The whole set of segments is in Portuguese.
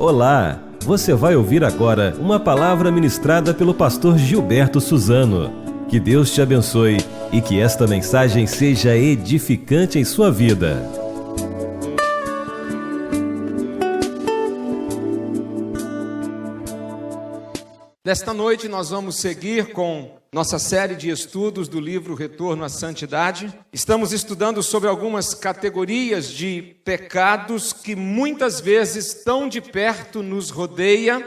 Olá! Você vai ouvir agora uma palavra ministrada pelo pastor Gilberto Suzano. Que Deus te abençoe e que esta mensagem seja edificante em sua vida. Nesta noite nós vamos seguir com nossa série de estudos do livro Retorno à Santidade. Estamos estudando sobre algumas categorias de pecados que muitas vezes tão de perto nos rodeia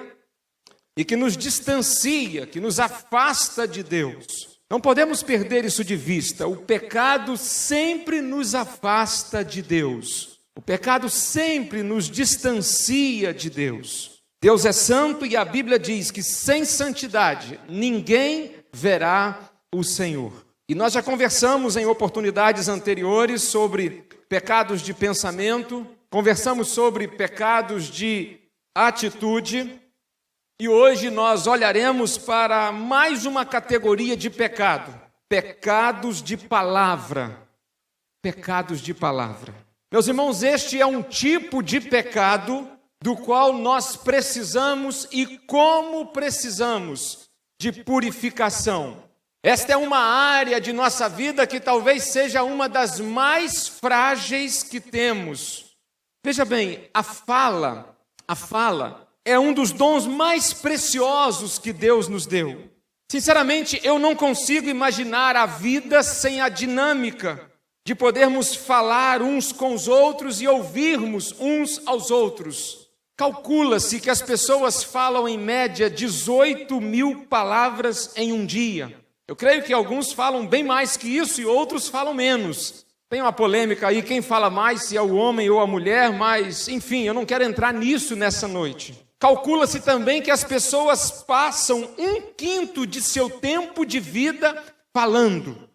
e que nos distancia, que nos afasta de Deus. Não podemos perder isso de vista. O pecado sempre nos afasta de Deus. O pecado sempre nos distancia de Deus. Deus é santo e a Bíblia diz que sem santidade ninguém verá o Senhor. E nós já conversamos em oportunidades anteriores sobre pecados de pensamento, conversamos sobre pecados de atitude, e hoje nós olharemos para mais uma categoria de pecado: pecados de palavra. Pecados de palavra. Meus irmãos, este é um tipo de pecado do qual nós precisamos e como precisamos de purificação. Esta é uma área de nossa vida que talvez seja uma das mais frágeis que temos. Veja bem, a fala é um dos dons mais preciosos que Deus nos deu. Sinceramente, eu não consigo imaginar a vida sem a dinâmica de podermos falar uns com os outros e ouvirmos uns aos outros. Calcula-se que as pessoas falam em média 18.000 palavras em um dia. Eu creio que alguns falam bem mais que isso e outros falam menos. Tem uma polêmica aí, quem fala mais, se é o homem ou a mulher, mas enfim, eu não quero entrar nisso nessa noite. Calcula-se também que as pessoas passam 1/5 de seu tempo de vida falando.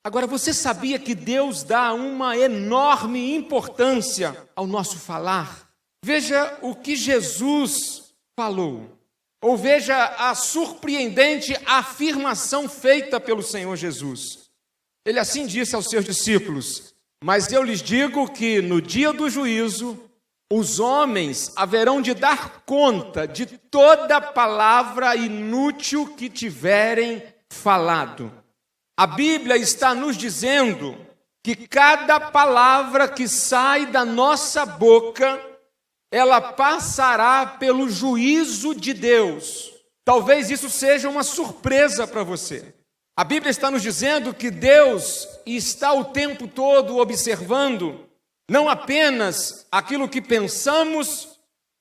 Agora, você sabia que Deus dá uma enorme importância ao nosso falar? Veja o que Jesus falou, ou veja a surpreendente afirmação feita pelo Senhor Jesus. Ele assim disse aos seus discípulos: mas eu lhes digo que no dia do juízo, os homens haverão de dar conta de toda palavra inútil que tiverem falado. A Bíblia está nos dizendo que cada palavra que sai da nossa boca, ela passará pelo juízo de Deus. Talvez isso seja uma surpresa para você. A Bíblia está nos dizendo que Deus está o tempo todo observando não apenas aquilo que pensamos,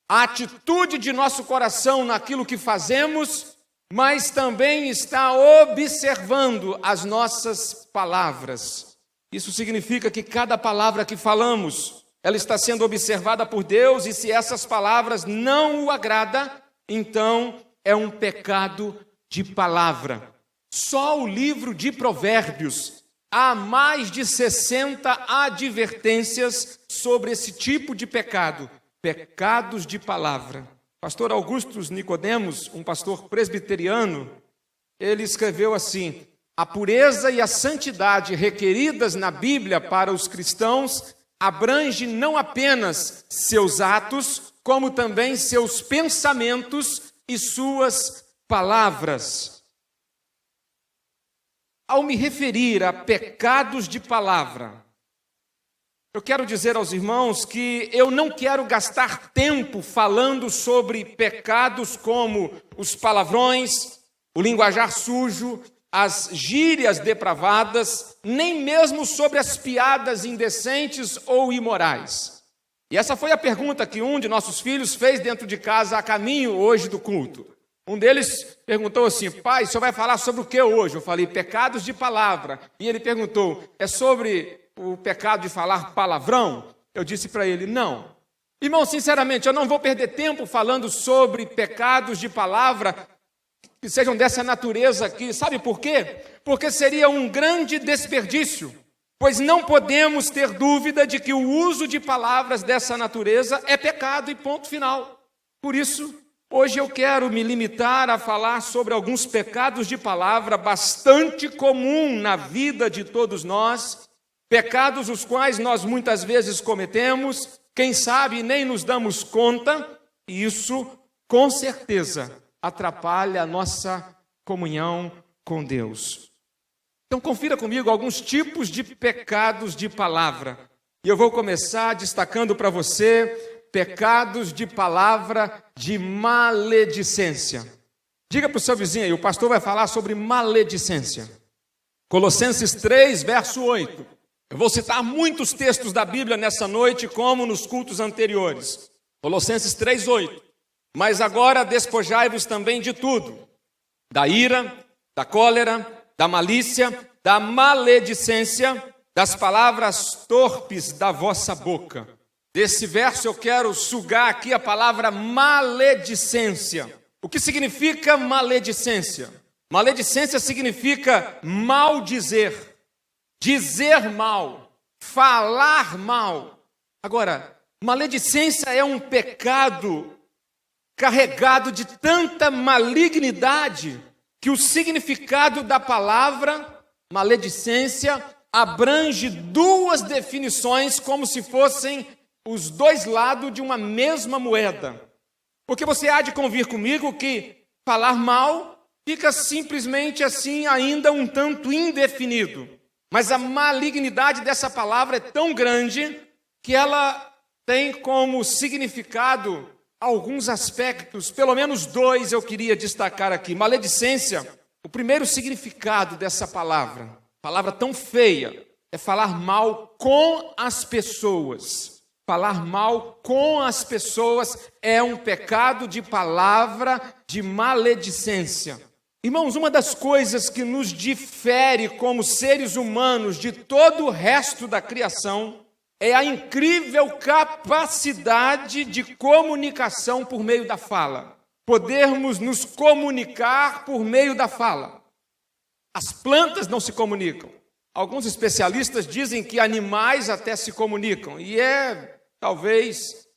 a atitude de nosso coração naquilo que fazemos, mas também está observando as nossas palavras. Isso significa que cada palavra que falamos, ela está sendo observada por Deus, e se essas palavras não o agradam, então é um pecado de palavra. Só o livro de Provérbios há mais de 60 advertências sobre esse tipo de pecado, pecados de palavra. Pastor Augusto Nicodemos, um pastor presbiteriano, ele escreveu assim: a pureza e a santidade requeridas na Bíblia para os cristãos abrange não apenas seus atos, como também seus pensamentos e suas palavras. Ao me referir a pecados de palavra, eu quero dizer aos irmãos que eu não quero gastar tempo falando sobre pecados como os palavrões, o linguajar sujo, as gírias depravadas, nem mesmo sobre as piadas indecentes ou imorais. E essa foi a pergunta que um de nossos filhos fez dentro de casa a caminho hoje do culto. Um deles perguntou assim: pai, o senhor vai falar sobre o que hoje? Eu falei, pecados de palavra. E ele perguntou, é sobre o pecado de falar palavrão? Eu disse para ele, não. Irmão, sinceramente, eu não vou perder tempo falando sobre pecados de palavra que sejam dessa natureza aqui. Sabe por quê? Porque seria um grande desperdício, pois não podemos ter dúvida de que o uso de palavras dessa natureza é pecado e ponto final. Por isso, hoje eu quero me limitar a falar sobre alguns pecados de palavra bastante comum na vida de todos nós, pecados os quais nós muitas vezes cometemos, quem sabe nem nos damos conta, E isso, com certeza, atrapalha a nossa comunhão com Deus. Então, confira comigo alguns tipos de pecados de palavra. E eu vou começar destacando para você pecados de palavra de maledicência. Diga para o seu vizinho aí, o pastor vai falar sobre maledicência. Colossenses 3, verso 8. Eu vou citar muitos textos da Bíblia nessa noite, como nos cultos anteriores. Colossenses 3, 8. Mas agora despojai-vos também de tudo, da ira, da cólera, da malícia, da maledicência, das palavras torpes da vossa boca. Desse verso eu quero sugar aqui a palavra maledicência. O que significa maledicência? Maledicência significa maldizer, dizer mal, falar mal. Agora, maledicência é um pecado carregado de tanta malignidade que o significado da palavra maledicência abrange duas definições como se fossem os dois lados de uma mesma moeda. Porque você há de convir comigo que falar mal fica simplesmente assim ainda um tanto indefinido. Mas a malignidade dessa palavra é tão grande que ela tem como significado alguns aspectos, pelo menos dois eu queria destacar aqui. Maledicência, o primeiro significado dessa palavra tão feia, é falar mal com as pessoas. Falar mal com as pessoas é um pecado de palavra de maledicência. Irmãos, uma das coisas que nos difere como seres humanos de todo o resto da criação é a incrível capacidade de comunicação por meio da fala. Podermos nos comunicar por meio da fala. As plantas não se comunicam. Alguns especialistas dizem que animais até se comunicam. E é, talvez,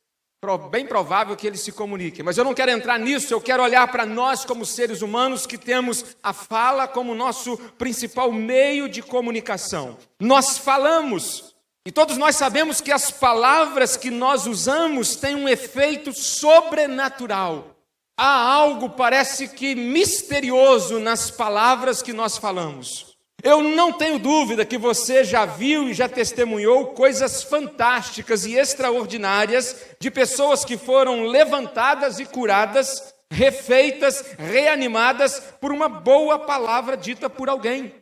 bem provável que eles se comuniquem. Mas eu não quero entrar nisso, eu quero olhar para nós como seres humanos que temos a fala como nosso principal meio de comunicação. Nós falamos. E todos nós sabemos que as palavras que nós usamos têm um efeito sobrenatural. Há algo, parece que misterioso nas palavras que nós falamos. Eu não tenho dúvida que você já viu e já testemunhou coisas fantásticas e extraordinárias de pessoas que foram levantadas e curadas, refeitas, reanimadas por uma boa palavra dita por alguém.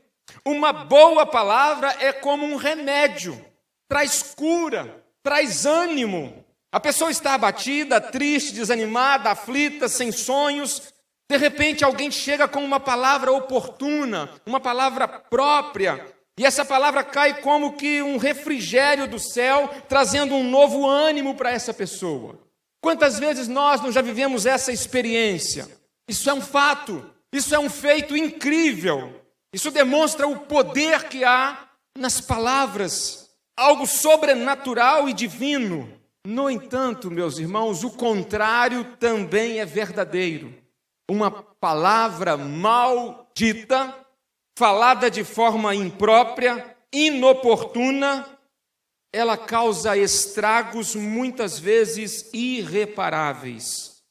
Uma boa palavra é como um remédio. Traz cura, traz ânimo. A pessoa está abatida, triste, desanimada, aflita, sem sonhos. De repente alguém chega com uma palavra oportuna, uma palavra própria. E essa palavra cai como que um refrigério do céu, trazendo um novo ânimo para essa pessoa. Quantas vezes nós não já vivemos essa experiência? Isso é um fato, isso é um feito incrível. Isso demonstra o poder que há nas palavras. Algo sobrenatural e divino. No entanto, meus irmãos, o contrário também é verdadeiro. Uma palavra maldita, falada de forma imprópria, inoportuna, ela causa estragos muitas vezes irreparáveis.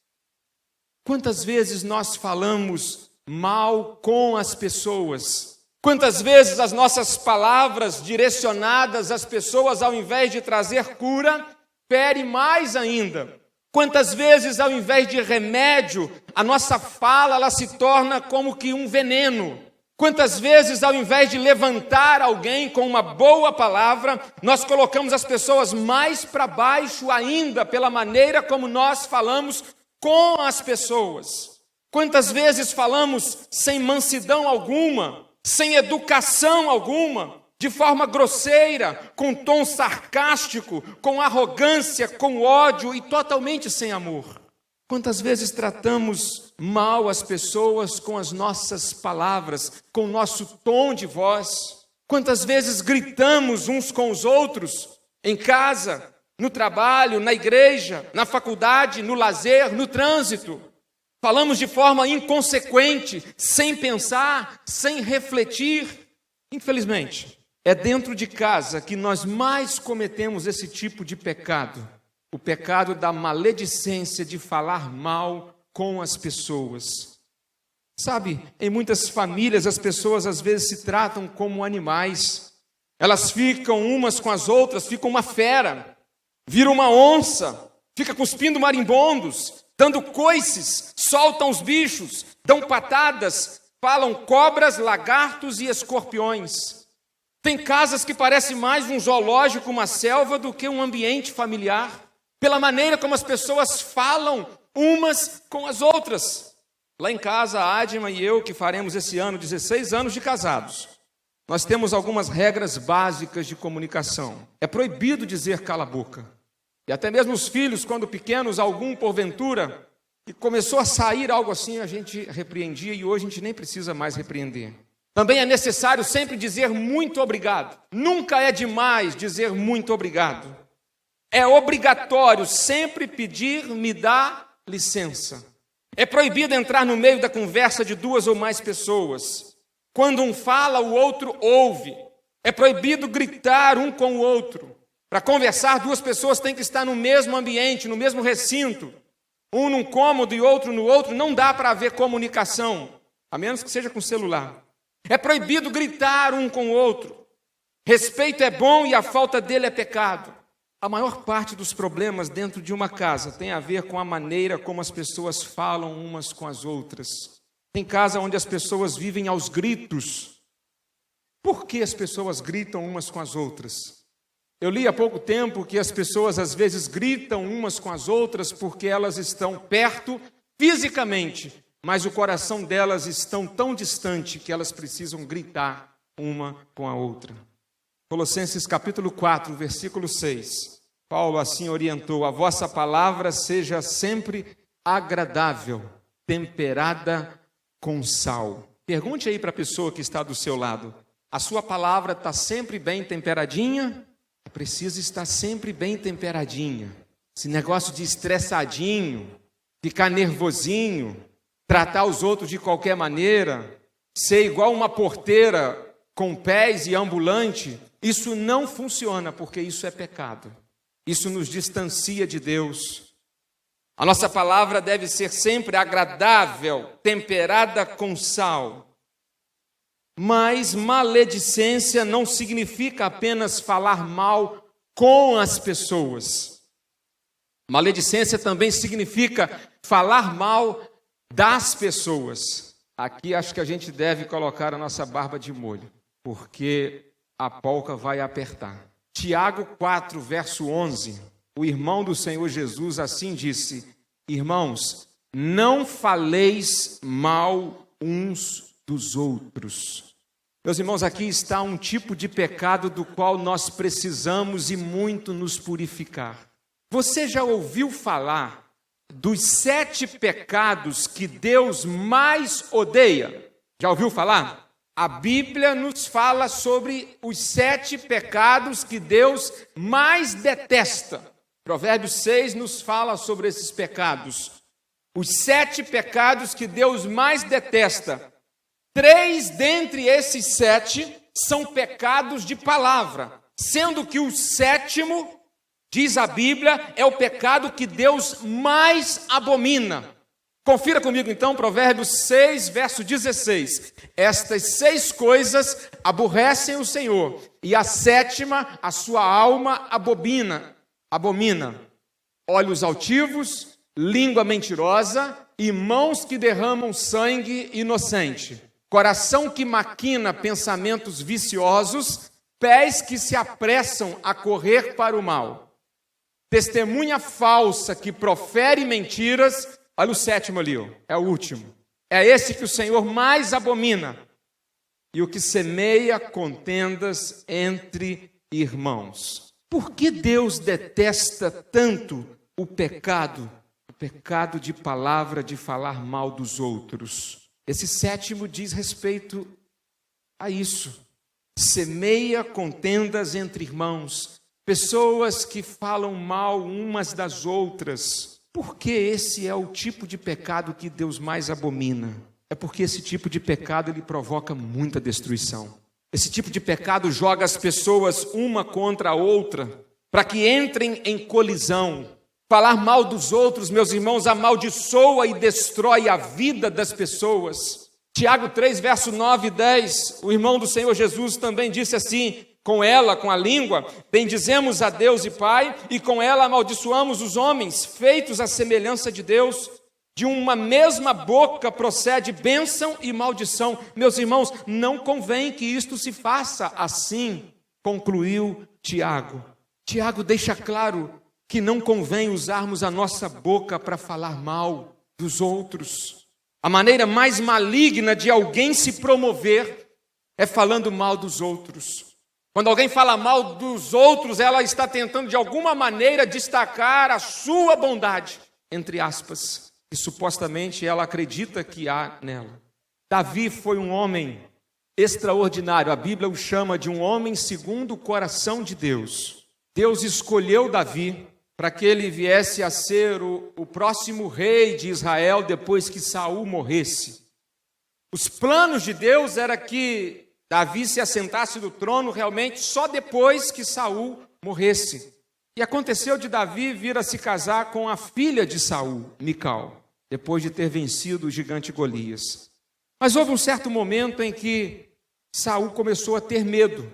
Quantas vezes nós falamos mal com as pessoas? Quantas vezes as nossas palavras direcionadas às pessoas, ao invés de trazer cura, fere mais ainda? Quantas vezes, ao invés de remédio, a nossa fala ela se torna como que um veneno? Quantas vezes, ao invés de levantar alguém com uma boa palavra, nós colocamos as pessoas mais para baixo ainda pela maneira como nós falamos com as pessoas? Quantas vezes falamos sem mansidão alguma, sem educação alguma, de forma grosseira, com tom sarcástico, com arrogância, com ódio e totalmente sem amor? Quantas vezes tratamos mal as pessoas com as nossas palavras, com o nosso tom de voz? Quantas vezes gritamos uns com os outros, em casa, no trabalho, na igreja, na faculdade, no lazer, no trânsito? Falamos de forma inconsequente, sem pensar, sem refletir. Infelizmente, é dentro de casa que nós mais cometemos esse tipo de pecado. o pecado da maledicência de falar mal com as pessoas. Sabe, em muitas famílias as pessoas às vezes se tratam como animais. Elas ficam umas com as outras, ficam uma fera, viram uma onça, fica cuspindo marimbondos, dando coices, soltam os bichos, dão patadas, falam cobras, lagartos e escorpiões. Tem casas que parecem mais um zoológico, uma selva, do que um ambiente familiar, pela maneira como as pessoas falam umas com as outras. Lá em casa, a Adma e eu, que faremos esse ano 16 anos de casados, nós temos algumas regras básicas de comunicação. É proibido dizer cala a boca. E até mesmo os filhos, quando pequenos, algum porventura, e começou a sair algo assim, a gente repreendia, e hoje a gente nem precisa mais repreender. Também é necessário sempre dizer muito obrigado. Nunca é demais dizer muito obrigado. É obrigatório sempre pedir, me dá licença. É proibido entrar no meio da conversa de duas ou mais pessoas. Quando um fala, o outro ouve. É proibido gritar um com o outro. Para conversar, duas pessoas têm que estar no mesmo ambiente, no mesmo recinto. Um num cômodo e outro no outro. Não dá para haver comunicação, a menos que seja com celular. É proibido gritar um com o outro. Respeito é bom e a falta dele é pecado. A maior parte dos problemas dentro de uma casa tem a ver com a maneira como as pessoas falam umas com as outras. Tem casa onde as pessoas vivem aos gritos. Por que as pessoas gritam umas com as outras? Eu li há pouco tempo que as pessoas às vezes gritam umas com as outras porque elas estão perto fisicamente, mas o coração delas está tão distante que elas precisam gritar uma com a outra. Colossenses capítulo 4, versículo 6. Paulo assim orientou: a vossa palavra seja sempre agradável, temperada com sal. Pergunte aí para a pessoa que está do seu lado: a sua palavra está sempre bem temperadinha? Precisa estar sempre bem temperadinha. Esse negócio de estressadinho, ficar nervosinho, tratar os outros de qualquer maneira, ser igual uma porteira com pés e ambulante, isso não funciona, porque isso é pecado. Isso nos distancia de Deus. A nossa palavra deve ser sempre agradável, temperada com sal. Mas maledicência não significa apenas falar mal com as pessoas. Maledicência também significa falar mal das pessoas. Aqui acho que a gente deve colocar a nossa barba de molho, porque a polca vai apertar. Tiago 4, verso 11, o irmão do Senhor Jesus assim disse: irmãos, não faleis mal uns dos outros. Meus irmãos, aqui está um tipo de pecado do qual nós precisamos e muito nos purificar. Você já ouviu falar dos 7 pecados que Deus mais odeia? Já ouviu falar? A Bíblia nos fala sobre os 7 pecados que Deus mais detesta. Provérbios 6 nos fala sobre esses pecados. Os 7 pecados que Deus mais detesta. 3 dentre esses 7 são pecados de palavra, sendo que o 7º, diz a Bíblia, é o pecado que Deus mais abomina. Confira comigo então, Provérbios 6, verso 16. Estas 6 coisas aborrecem o Senhor, e a 7ª a sua alma abomina. Olhos altivos, língua mentirosa e mãos que derramam sangue inocente. Coração que maquina pensamentos viciosos, pés que se apressam a correr para o mal. Testemunha falsa que profere mentiras. Olha o 7º ali, é o último. É esse que o Senhor mais abomina. E o que semeia contendas entre irmãos. Por que Deus detesta tanto o pecado de palavra, de falar mal dos outros? Esse 7º diz respeito a isso. Semeia contendas entre irmãos, pessoas que falam mal umas das outras. Por que esse é o tipo de pecado que Deus mais abomina? É porque esse tipo de pecado ele provoca muita destruição. Esse tipo de pecado joga as pessoas uma contra a outra, para que entrem em colisão. Falar mal dos outros, meus irmãos, amaldiçoa e destrói a vida das pessoas. Tiago 3, verso 9 e 10, o irmão do Senhor Jesus também disse assim: com ela, com a língua, bendizemos a Deus e Pai, e com ela amaldiçoamos os homens, feitos à semelhança de Deus. De uma mesma boca procede bênção e maldição. Meus irmãos, não convém que isto se faça assim, concluiu Tiago. Tiago deixa claro que não convém usarmos a nossa boca para falar mal dos outros. A maneira mais maligna de alguém se promover é falando mal dos outros. Quando alguém fala mal dos outros, ela está tentando de alguma maneira destacar a sua bondade, entre aspas, e supostamente ela acredita que há nela. Davi foi um homem extraordinário. A Bíblia o chama de um homem segundo o coração de Deus. Deus escolheu Davi para que ele viesse a ser o próximo rei de Israel depois que Saul morresse. Os planos de Deus era que Davi se assentasse no trono realmente só depois que Saul morresse. E aconteceu de Davi vir a se casar com a filha de Saul, Mical, depois de ter vencido o gigante Golias. Mas houve um certo momento em que Saul começou a ter medo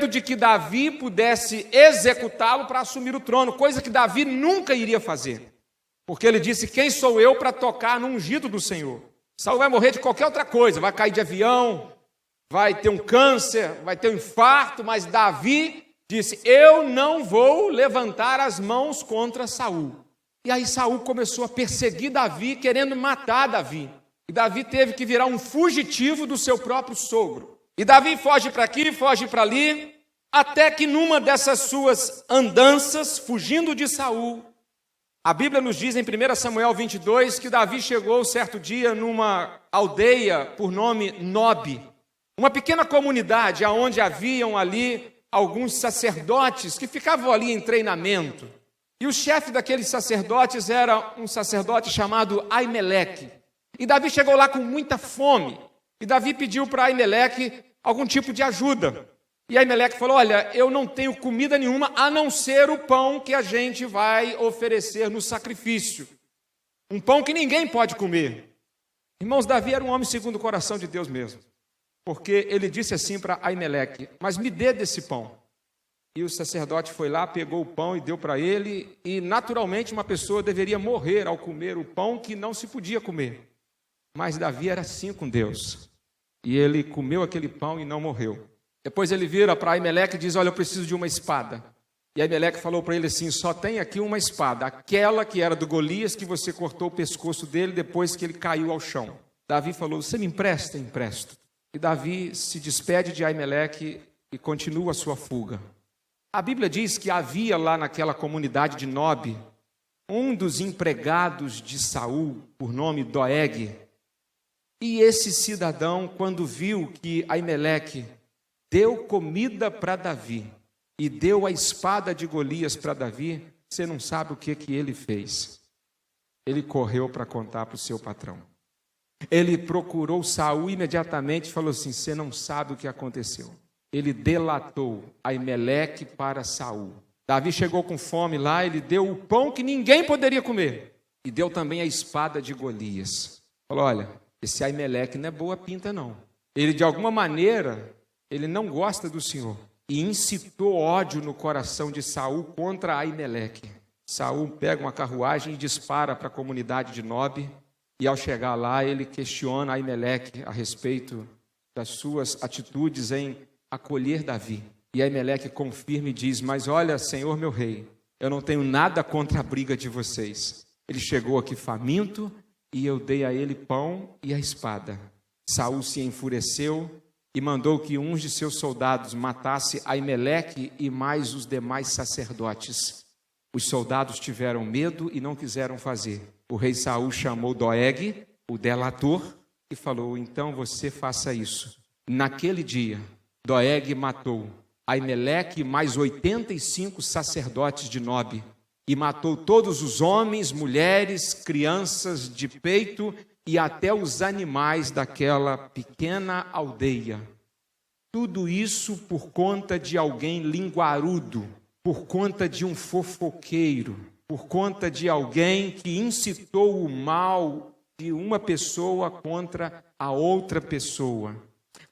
de que Davi pudesse executá-lo para assumir o trono, coisa que Davi nunca iria fazer, porque ele disse: quem sou eu para tocar no ungido do Senhor? Saul vai morrer de qualquer outra coisa, vai cair de avião, vai ter um câncer, vai ter um infarto, mas Davi disse: eu não vou levantar as mãos contra Saul. E aí Saul começou a perseguir Davi, querendo matar Davi, e Davi teve que virar um fugitivo do seu próprio sogro. E Davi foge para aqui, foge para ali, até que numa dessas suas andanças, fugindo de Saul, a Bíblia nos diz em 1 Samuel 22 que Davi chegou certo dia numa aldeia por nome Nob, uma pequena comunidade onde haviam ali alguns sacerdotes que ficavam ali em treinamento. E o chefe daqueles sacerdotes era um sacerdote chamado Aimeleque. E Davi chegou lá com muita fome. E Davi pediu para Aimeleque algum tipo de ajuda. E Aimeleque falou: olha, eu não tenho comida nenhuma a não ser o pão que a gente vai oferecer no sacrifício. Um pão que ninguém pode comer. Irmãos, Davi era um homem segundo o coração de Deus mesmo. Porque ele disse assim para Aimeleque: mas me dê desse pão. E o sacerdote foi lá, pegou o pão e deu para ele. E naturalmente uma pessoa deveria morrer ao comer o pão que não se podia comer. Mas Davi era assim com Deus. E ele comeu aquele pão e não morreu. Depois ele vira para Aimeleque e diz: olha, eu preciso de uma espada. E Aimeleque falou para ele assim: só tem aqui uma espada, aquela que era do Golias, que você cortou o pescoço dele depois que ele caiu ao chão. Davi falou: você me empresta? Empresto. E Davi se despede de Aimeleque e continua a sua fuga. A Bíblia diz que havia lá naquela comunidade de Nob um dos empregados de Saul, por nome Doeg. E esse cidadão, quando viu que Aimeleque deu comida para Davi e deu a espada de Golias para Davi, você não sabe o que ele fez. Ele correu para contar para o seu patrão. Ele procurou Saul imediatamente e falou assim: você não sabe o que aconteceu. Ele delatou Aimeleque para Saul. Davi chegou com fome lá, ele deu o pão que ninguém poderia comer e deu também a espada de Golias. Falou: olha, esse Aimeleque não é boa pinta não. Ele de alguma maneira, ele não gosta do Senhor. E incitou ódio no coração de Saul contra Aimeleque. Saul pega uma carruagem e dispara para a comunidade de Nob. E ao chegar lá, ele questiona Aimeleque a respeito das suas atitudes em acolher Davi. E Aimeleque confirma e diz: mas olha, Senhor meu rei, eu não tenho nada contra a briga de vocês. Ele chegou aqui faminto e eu dei a ele pão e a espada. Saul se enfureceu e mandou que um de seus soldados matasse Aimeleque e mais os demais sacerdotes. Os soldados tiveram medo e não quiseram fazer. O rei Saul chamou Doeg, o delator, e falou: então você faça isso. Naquele dia, Doeg matou Aimeleque e mais 85 sacerdotes de Nob, e matou todos os homens, mulheres, crianças de peito e até os animais daquela pequena aldeia. Tudo isso por conta de alguém linguarudo, por conta de um fofoqueiro. por conta de alguém que incitou o mal de uma pessoa contra a outra pessoa.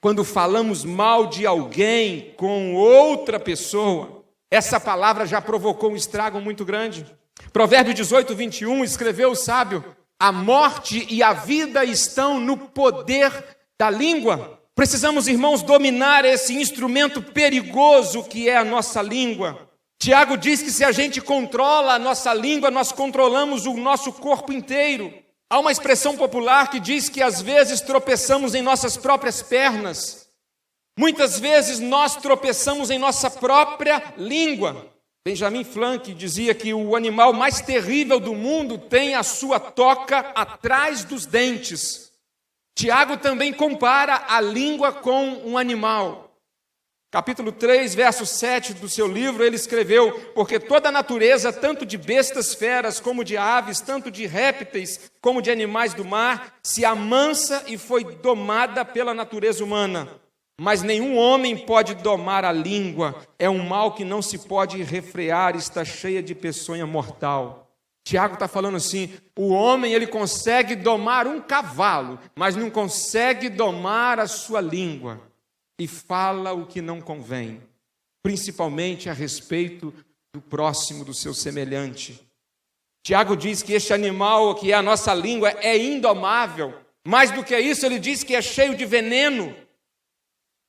Quando falamos mal de alguém com outra pessoa, essa palavra já provocou um estrago muito grande. Provérbio 18, 21, escreveu o sábio: a morte e a vida estão no poder da língua. Precisamos, irmãos, dominar esse instrumento perigoso que é a nossa língua. Tiago diz que se a gente controla a nossa língua, nós controlamos o nosso corpo inteiro. Há uma expressão popular que diz que às vezes tropeçamos em nossas próprias pernas. Muitas vezes nós tropeçamos em nossa própria língua. Benjamin Franklin dizia que o animal mais terrível do mundo tem a sua toca atrás dos dentes. Tiago também compara a língua com um animal. Capítulo 3, verso 7 do seu livro, ele escreveu: porque toda a natureza, tanto de bestas feras como de aves, tanto de répteis como de animais do mar, se amansa e foi domada pela natureza humana. Mas nenhum homem pode domar a língua, é um mal que não se pode refrear, está cheia de peçonha mortal. Tiago está falando assim: o homem ele consegue domar um cavalo, mas não consegue domar a sua língua. E fala o que não convém, principalmente a respeito do próximo, do seu semelhante. Tiago diz que este animal, que é a nossa língua, é indomável. Mais do que isso, ele diz que é cheio de veneno.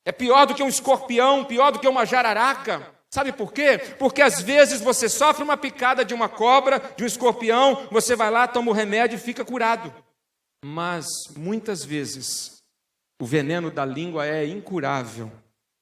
É pior do que um escorpião, pior do que uma jararaca. Sabe por quê? Porque às vezes você sofre uma picada de uma cobra, de um escorpião, você vai lá, toma o remédio e fica curado. Mas muitas vezes o veneno da língua é incurável.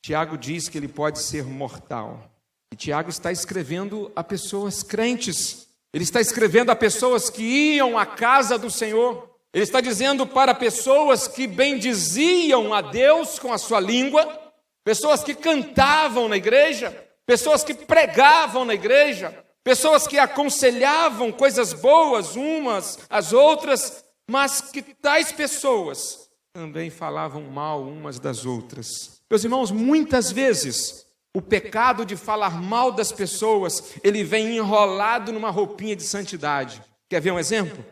Tiago diz que ele pode ser mortal. E Tiago está escrevendo a pessoas crentes. Ele está escrevendo a pessoas que iam à casa do Senhor. Ele está dizendo para pessoas que bendiziam a Deus com a sua língua, pessoas que cantavam na igreja, pessoas que pregavam na igreja, pessoas que aconselhavam coisas boas umas às outras, mas que tais pessoas também falavam mal umas das outras. Meus irmãos, muitas vezes o pecado de falar mal das pessoas, ele vem enrolado numa roupinha de santidade. Quer ver um exemplo?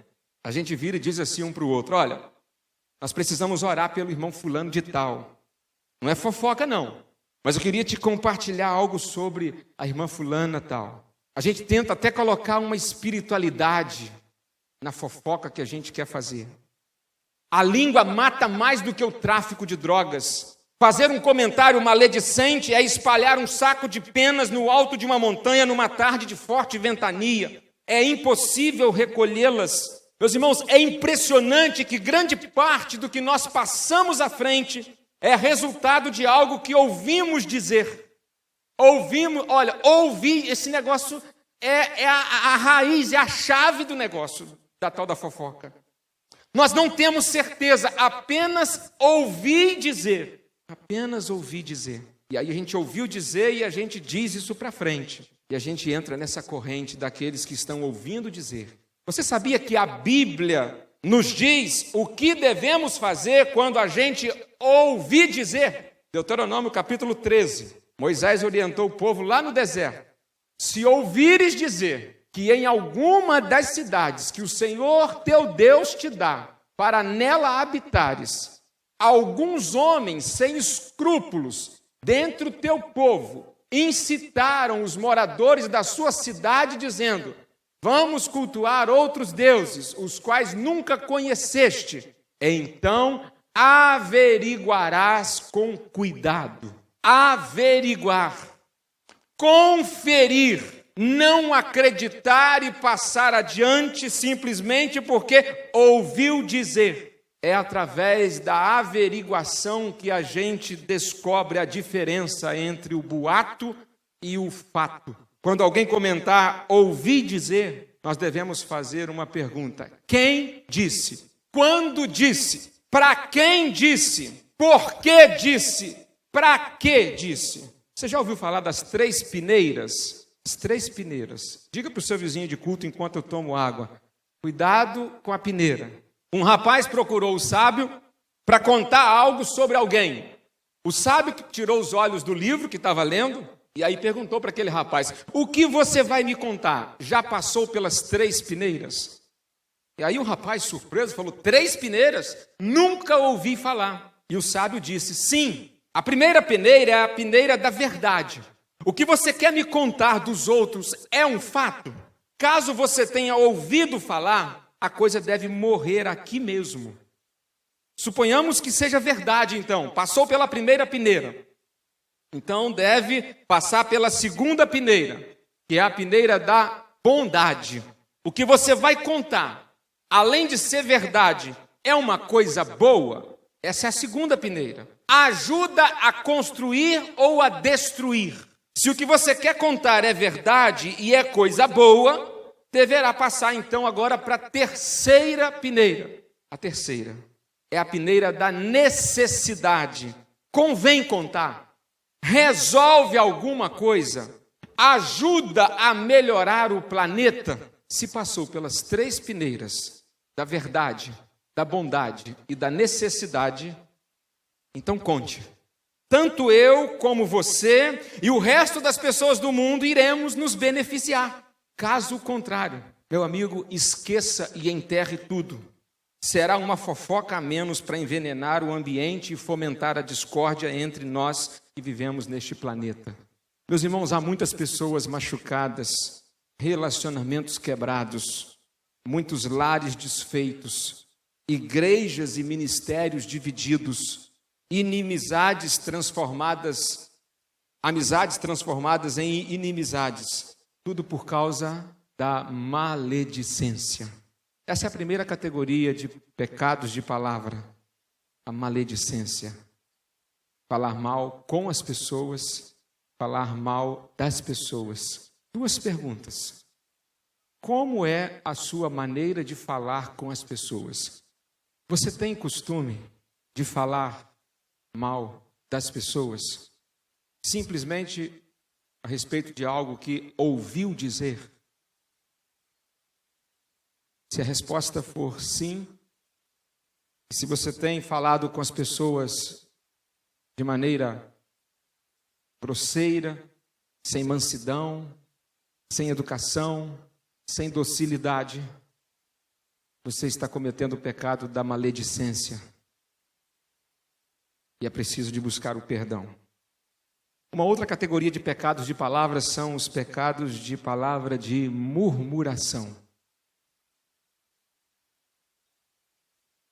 A gente vira e diz assim um para o outro: olha, nós precisamos orar pelo irmão fulano de tal. Não é fofoca não, mas eu queria te compartilhar algo sobre a irmã fulana tal. A gente tenta até colocar uma espiritualidade na fofoca que a gente quer fazer. A língua mata mais do que o tráfico de drogas. Fazer um comentário maledicente é espalhar um saco de penas no alto de uma montanha numa tarde de forte ventania. É impossível recolhê-las. Meus irmãos, é impressionante que grande parte do que nós passamos à frente é resultado de algo que ouvimos dizer. Ouvir, esse negócio é a raiz, é a chave do negócio, da tal da fofoca. Nós não temos certeza, apenas ouvi dizer. Apenas ouvi dizer. E aí a gente ouviu dizer e a gente diz isso para frente. E a gente entra nessa corrente daqueles que estão ouvindo dizer. Você sabia que a Bíblia nos diz o que devemos fazer quando a gente ouvir dizer? Deuteronômio capítulo 13. Moisés orientou o povo lá no deserto. Se ouvires dizer que em alguma das cidades que o Senhor teu Deus te dá, para nela habitares, alguns homens sem escrúpulos dentre o teu povo incitaram os moradores da sua cidade, dizendo: vamos cultuar outros deuses, os quais nunca conheceste, então averiguarás com cuidado. Averiguar, conferir, não acreditar e passar adiante simplesmente porque ouviu dizer. É através da averiguação que a gente descobre a diferença entre o boato e o fato. Quando alguém comentar ouvi dizer, nós devemos fazer uma pergunta: quem disse? Quando disse? Para quem disse? Por que disse? Para que disse? Você já ouviu falar das 3 peneiras? As 3 peneiras. Diga para o seu vizinho de culto enquanto eu tomo água: cuidado com a peneira. Um rapaz procurou o sábio para contar algo sobre alguém. O sábio tirou os olhos do livro que estava lendo E aí perguntou para aquele rapaz: o que você vai me contar? Já passou pelas 3 peneiras? E aí o rapaz, surpreso, falou: 3 peneiras? Nunca ouvi falar. E o sábio disse: sim, a primeira peneira é a peneira da verdade. O que você quer me contar dos outros é um fato? Caso você tenha ouvido falar, a coisa deve morrer aqui mesmo. Suponhamos que seja verdade, então. Passou pela primeira peneira. Então deve passar pela segunda peneira, que é a peneira da bondade. O que você vai contar, além de ser verdade, é uma coisa boa? Essa é a segunda peneira. Ajuda a construir ou a destruir? Se o que você quer contar é verdade e é coisa boa, deverá passar então agora para a terceira peneira. A terceira é a peneira da necessidade. Convém contar. Resolve alguma coisa. Ajuda a melhorar o planeta. Se passou pelas 3 peneiras da verdade, da bondade e da necessidade, então conte. Tanto eu como você e o resto das pessoas do mundo iremos nos beneficiar. Caso contrário, meu amigo, esqueça e enterre tudo. Será uma fofoca a menos para envenenar o ambiente e fomentar a discórdia entre nós que vivemos neste planeta. Meus irmãos, há muitas pessoas machucadas, relacionamentos quebrados, muitos lares desfeitos, igrejas e ministérios divididos, amizades transformadas em inimizades, tudo por causa da maledicência. Essa é a primeira categoria de pecados de palavra, a maledicência. Falar mal com as pessoas, falar mal das pessoas. 2 perguntas. Como é a sua maneira de falar com as pessoas? Você tem costume de falar mal das pessoas, simplesmente a respeito de algo que ouviu dizer? Se a resposta for sim, se você tem falado com as pessoas de maneira grosseira, sem mansidão, sem educação, sem docilidade, você está cometendo o pecado da maledicência. E é preciso de buscar o perdão. Uma outra categoria de pecados de palavras são os pecados de palavra de murmuração.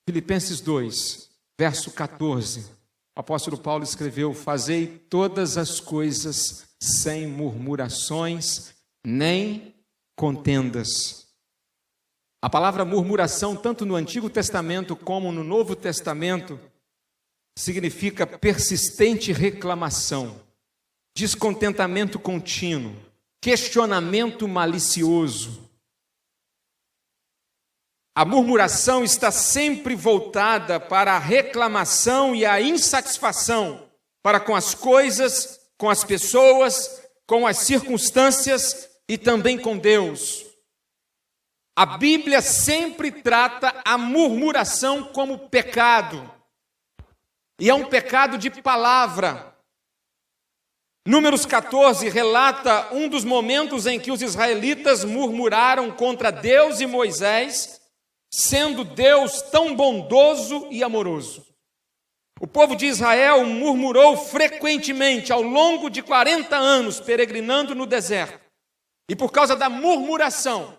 Filipenses 2, verso 14. O apóstolo Paulo escreveu: fazei todas as coisas sem murmurações, nem contendas. A palavra murmuração, tanto no Antigo Testamento como no Novo Testamento, significa persistente reclamação, descontentamento contínuo, questionamento malicioso. A murmuração está sempre voltada para a reclamação e a insatisfação para com as coisas, com as pessoas, com as circunstâncias e também com Deus. A Bíblia sempre trata a murmuração como pecado. E é um pecado de palavra. Números 14 relata um dos momentos em que os israelitas murmuraram contra Deus e Moisés, sendo Deus tão bondoso e amoroso. O povo de Israel murmurou frequentemente ao longo de 40 anos, peregrinando no deserto. E por causa da murmuração,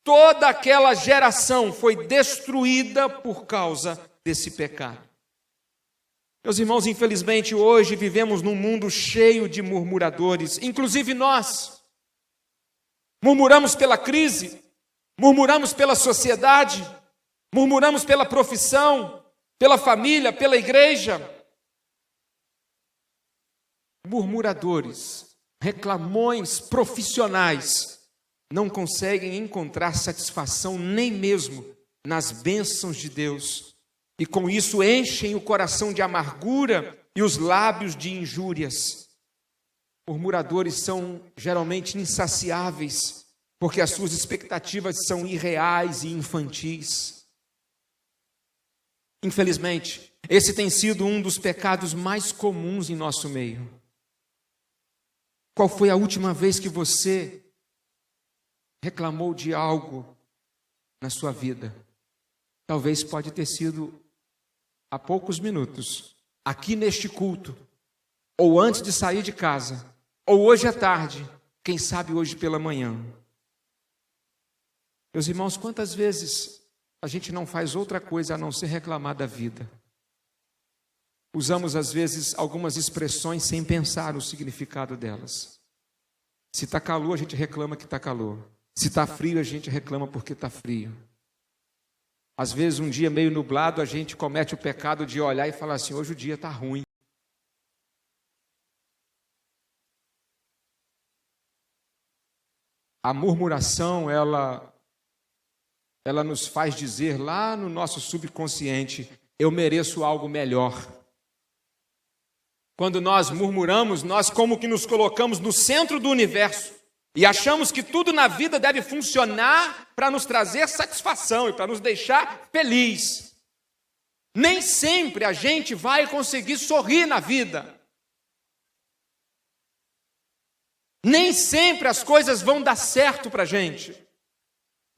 toda aquela geração foi destruída por causa desse pecado. Meus irmãos, infelizmente hoje vivemos num mundo cheio de murmuradores, inclusive nós. Murmuramos pela crise, murmuramos pela sociedade, murmuramos pela profissão, pela família, pela igreja. Murmuradores, reclamões profissionais, não conseguem encontrar satisfação nem mesmo nas bênçãos de Deus. E com isso enchem o coração de amargura e os lábios de injúrias. Murmuradores são geralmente insaciáveis, porque as suas expectativas são irreais e infantis. Infelizmente, esse tem sido um dos pecados mais comuns em nosso meio. Qual foi a última vez que você reclamou de algo na sua vida? Talvez pode ter sido há poucos minutos, aqui neste culto, ou antes de sair de casa, ou hoje à tarde, quem sabe hoje pela manhã. Meus irmãos, quantas vezes a gente não faz outra coisa a não ser reclamar da vida? Usamos, às vezes, algumas expressões sem pensar no significado delas. Se está calor, a gente reclama que está calor. Se está frio, a gente reclama porque está frio. Às vezes, um dia meio nublado, a gente comete o pecado de olhar e falar assim, hoje o dia está ruim. A murmuração, ela nos faz dizer lá no nosso subconsciente, eu mereço algo melhor. Quando nós murmuramos, nós como que nos colocamos no centro do universo e achamos que tudo na vida deve funcionar para nos trazer satisfação e para nos deixar feliz. Nem sempre a gente vai conseguir sorrir na vida. Nem sempre as coisas vão dar certo para a gente.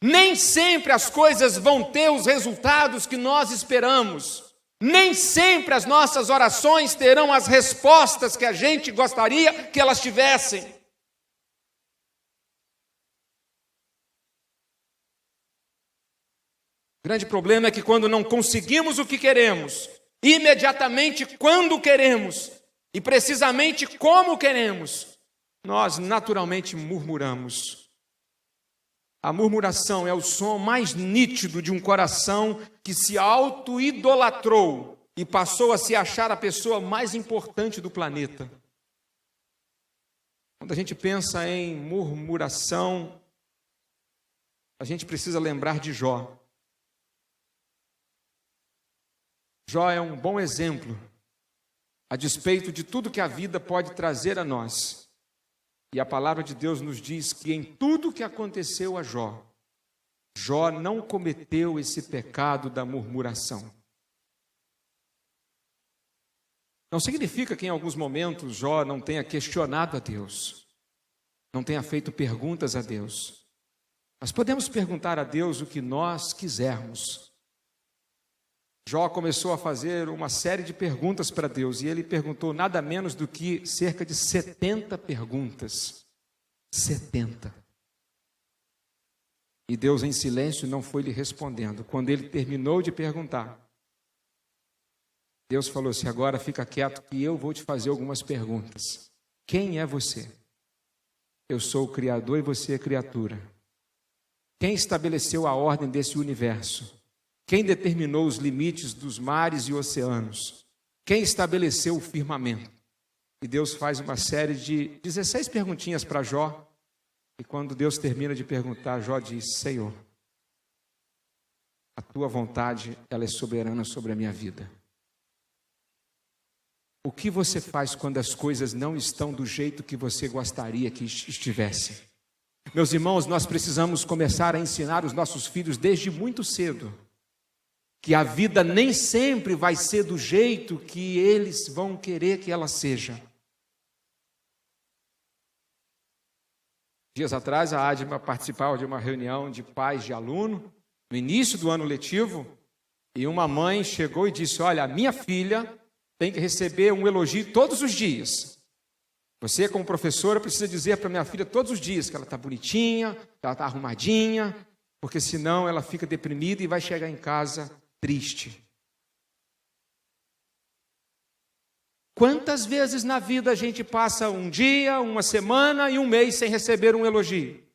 Nem sempre as coisas vão ter os resultados que nós esperamos. Nem sempre as nossas orações terão as respostas que a gente gostaria que elas tivessem. O grande problema é que quando não conseguimos o que queremos, imediatamente quando queremos e precisamente como queremos, nós naturalmente murmuramos. A murmuração é o som mais nítido de um coração que se auto-idolatrou e passou a se achar a pessoa mais importante do planeta. Quando a gente pensa em murmuração, a gente precisa lembrar de Jó. Jó é um bom exemplo, a despeito de tudo que a vida pode trazer a nós. E a palavra de Deus nos diz que em tudo que aconteceu a Jó, Jó não cometeu esse pecado da murmuração. Não significa que em alguns momentos Jó não tenha questionado a Deus, não tenha feito perguntas a Deus. Mas podemos perguntar a Deus o que nós quisermos. Jó começou a fazer uma série de perguntas para Deus e ele perguntou nada menos do que cerca de 70 perguntas. 70. E Deus em silêncio não foi lhe respondendo. Quando ele terminou de perguntar, Deus falou assim, agora fica quieto que eu vou te fazer algumas perguntas. Quem é você? Eu sou o Criador e você é criatura. Quem estabeleceu a ordem desse universo? Quem determinou os limites dos mares e oceanos? Quem estabeleceu o firmamento? E Deus faz uma série de 16 perguntinhas para Jó. E quando Deus termina de perguntar, Jó diz, Senhor, a tua vontade, ela é soberana sobre a minha vida. O que você faz quando as coisas não estão do jeito que você gostaria que estivessem? Meus irmãos, nós precisamos começar a ensinar os nossos filhos desde muito cedo que a vida nem sempre vai ser do jeito que eles vão querer que ela seja. Dias atrás, a Adma participava de uma reunião de pais de aluno, no início do ano letivo, e uma mãe chegou e disse, olha, a minha filha tem que receber um elogio todos os dias. Você, como professora, precisa dizer para minha filha todos os dias que ela está bonitinha, que ela está arrumadinha, porque senão ela fica deprimida e vai chegar em casa triste. Quantas vezes na vida a gente passa um dia, uma semana e um mês sem receber um elogio?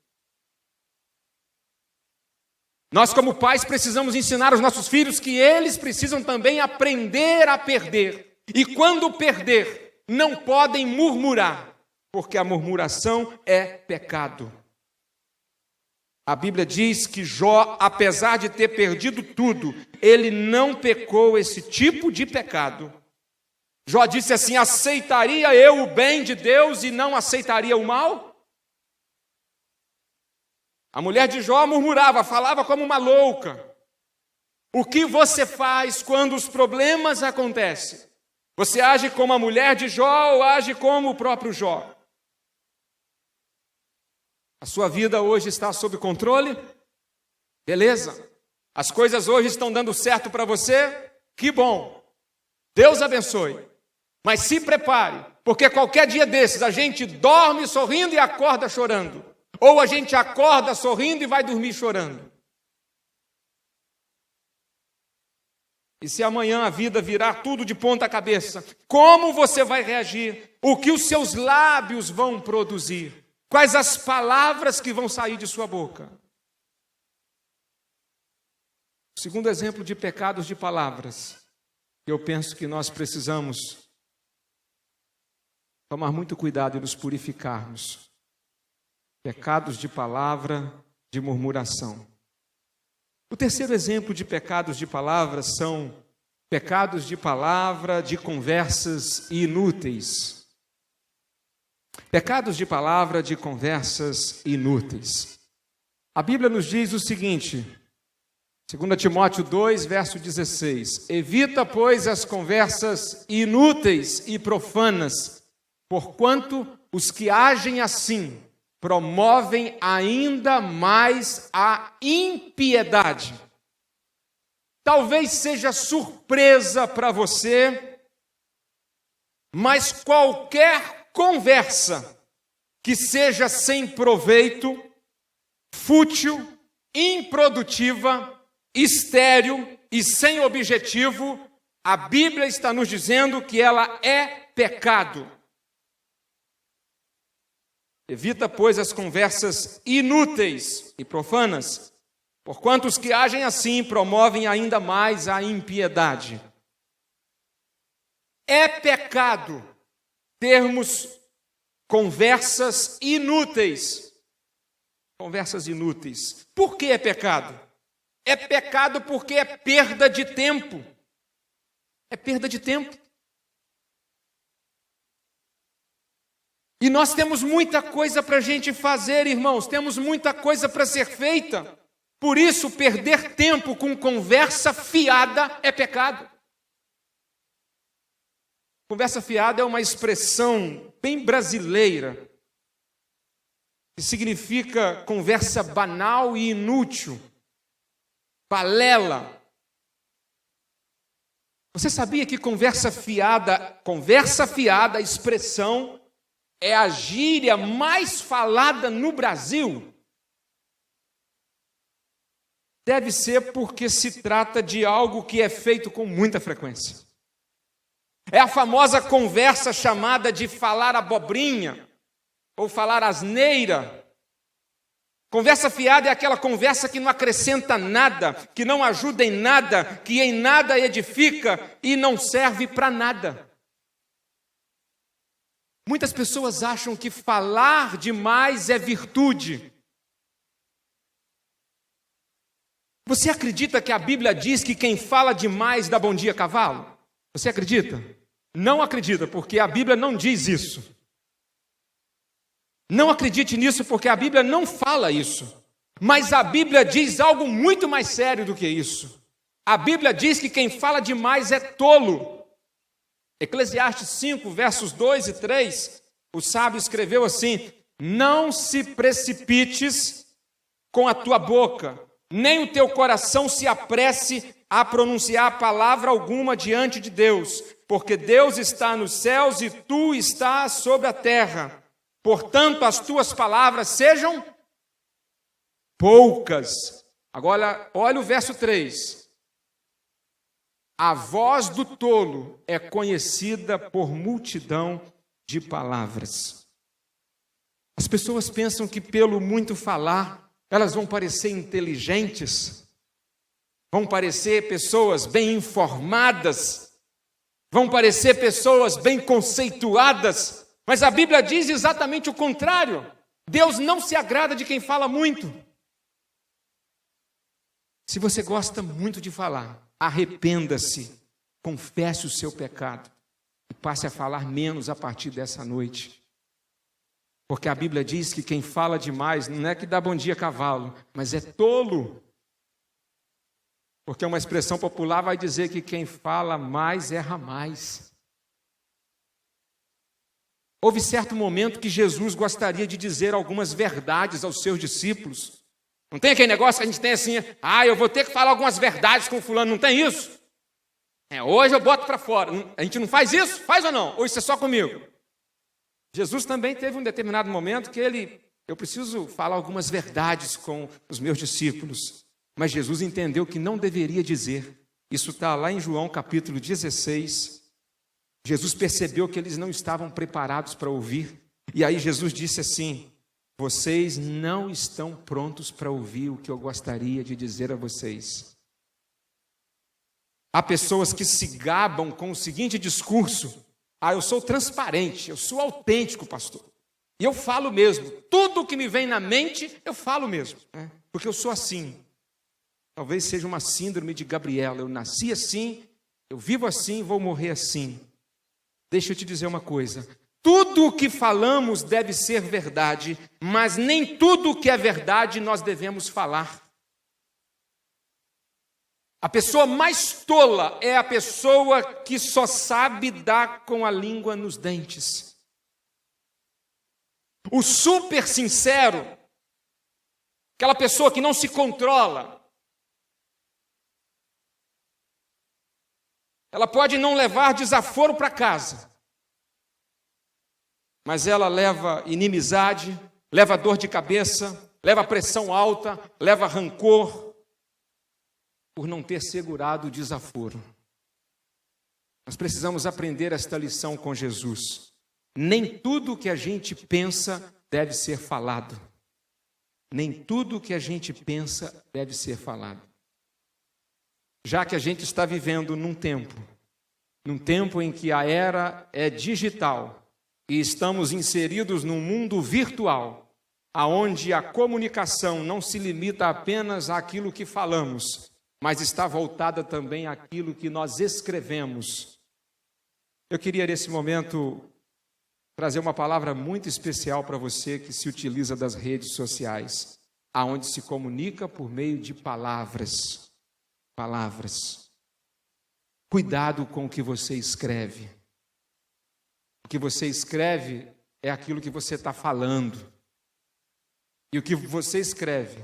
Nós, como pais, precisamos ensinar os nossos filhos que eles precisam também aprender a perder. E quando perder, não podem murmurar, porque a murmuração é pecado. A Bíblia diz que Jó, apesar de ter perdido tudo, ele não pecou esse tipo de pecado. Jó disse assim, aceitaria eu o bem de Deus e não aceitaria o mal? A mulher de Jó murmurava, falava como uma louca. O que você faz quando os problemas acontecem? Você age como a mulher de Jó ou age como o próprio Jó? A sua vida hoje está sob controle? Beleza. As coisas hoje estão dando certo para você? Que bom. Deus abençoe. Mas se prepare, porque qualquer dia desses a gente dorme sorrindo e acorda chorando. Ou a gente acorda sorrindo e vai dormir chorando. E se amanhã a vida virar tudo de ponta cabeça, como você vai reagir? O que os seus lábios vão produzir? Quais as palavras que vão sair de sua boca? O segundo exemplo de pecados de palavras, eu penso que nós precisamos tomar muito cuidado e nos purificarmos. Pecados de palavra, de murmuração. O terceiro exemplo de pecados de palavras são pecados de palavra, de conversas inúteis. Pecados de palavra, de conversas inúteis. A Bíblia nos diz o seguinte, 2 Timóteo 2, verso 16. Evita, pois, as conversas inúteis e profanas, porquanto os que agem assim promovem ainda mais a impiedade. Talvez seja surpresa para você, mas qualquer conversa que seja sem proveito, fútil, improdutiva, estéril e sem objetivo, a Bíblia está nos dizendo que ela é pecado. Evita, pois, as conversas inúteis e profanas, porquanto os que agem assim promovem ainda mais a impiedade. É pecado termos conversas inúteis. Conversas inúteis. Por que é pecado? É pecado porque é perda de tempo. É perda de tempo. E nós temos muita coisa para a gente fazer, irmãos. Temos muita coisa para ser feita. Por isso, perder tempo com conversa fiada é pecado. Conversa fiada é uma expressão bem brasileira, que significa conversa banal e inútil, balela. Você sabia que conversa fiada, a expressão é a gíria mais falada no Brasil? Deve ser porque se trata de algo que é feito com muita frequência. É a famosa conversa chamada de falar abobrinha, ou falar asneira. Conversa fiada é aquela conversa que não acrescenta nada, que não ajuda em nada, que em nada edifica e não serve para nada. Muitas pessoas acham que falar demais é virtude. Você acredita que a Bíblia diz que quem fala demais dá bom dia a cavalo? Você acredita? Não acredita, porque a Bíblia não diz isso. Não acredite nisso, porque a Bíblia não fala isso. Mas a Bíblia diz algo muito mais sério do que isso. A Bíblia diz que quem fala demais é tolo. Eclesiastes 5, versos 2 e 3, o sábio escreveu assim: não se precipites com a tua boca, nem o teu coração se apresse a pronunciar palavra alguma diante de Deus, porque Deus está nos céus e tu estás sobre a terra. Portanto, as tuas palavras sejam poucas. Agora, olha o verso 3. A voz do tolo é conhecida por multidão de palavras. As pessoas pensam que pelo muito falar, elas vão parecer inteligentes, vão parecer pessoas bem informadas, vão parecer pessoas bem conceituadas, mas a Bíblia diz exatamente o contrário. Deus não se agrada de quem fala muito. Se você gosta muito de falar, arrependa-se, confesse o seu pecado e passe a falar menos a partir dessa noite. Porque a Bíblia diz que quem fala demais não é que dá bom dia a cavalo, mas é tolo. Porque uma expressão popular vai dizer que quem fala mais erra mais. Houve certo momento que Jesus gostaria de dizer algumas verdades aos seus discípulos. Não tem aquele negócio que a gente tem assim, eu vou ter que falar algumas verdades com fulano, não tem isso? Hoje eu boto para fora. A gente não faz isso? Faz ou não? Ou isso é só comigo? Jesus também teve um determinado momento que eu preciso falar algumas verdades com os meus discípulos. Mas Jesus entendeu que não deveria dizer. Isso está lá em João capítulo 16. Jesus percebeu que eles não estavam preparados para ouvir. E aí Jesus disse assim: vocês não estão prontos para ouvir o que eu gostaria de dizer a vocês. Há pessoas que se gabam com o seguinte discurso: eu sou transparente, eu sou autêntico, pastor. E eu falo mesmo, tudo que me vem na mente, eu falo mesmo, porque eu sou assim. Talvez seja uma síndrome de Gabriela. Eu nasci assim, eu vivo assim, vou morrer assim. Deixa eu te dizer uma coisa. Tudo o que falamos deve ser verdade, mas nem tudo o que é verdade nós devemos falar. A pessoa mais tola é a pessoa que só sabe dar com a língua nos dentes. O super sincero, aquela pessoa que não se controla, ela pode não levar desaforo para casa, mas ela leva inimizade, leva dor de cabeça, leva pressão alta, leva rancor, por não ter segurado o desaforo. Nós precisamos aprender esta lição com Jesus. Nem tudo que a gente pensa deve ser falado. Nem tudo que a gente pensa deve ser falado. Já que a gente está vivendo num tempo em que a era é digital e estamos inseridos num mundo virtual, aonde a comunicação não se limita apenas àquilo que falamos, mas está voltada também àquilo que nós escrevemos. Eu queria, nesse momento, trazer uma palavra muito especial para você que se utiliza das redes sociais, aonde se comunica por meio de palavras. Palavras. Cuidado com o que você escreve. O que você escreve é aquilo que você está falando. E o que você escreve,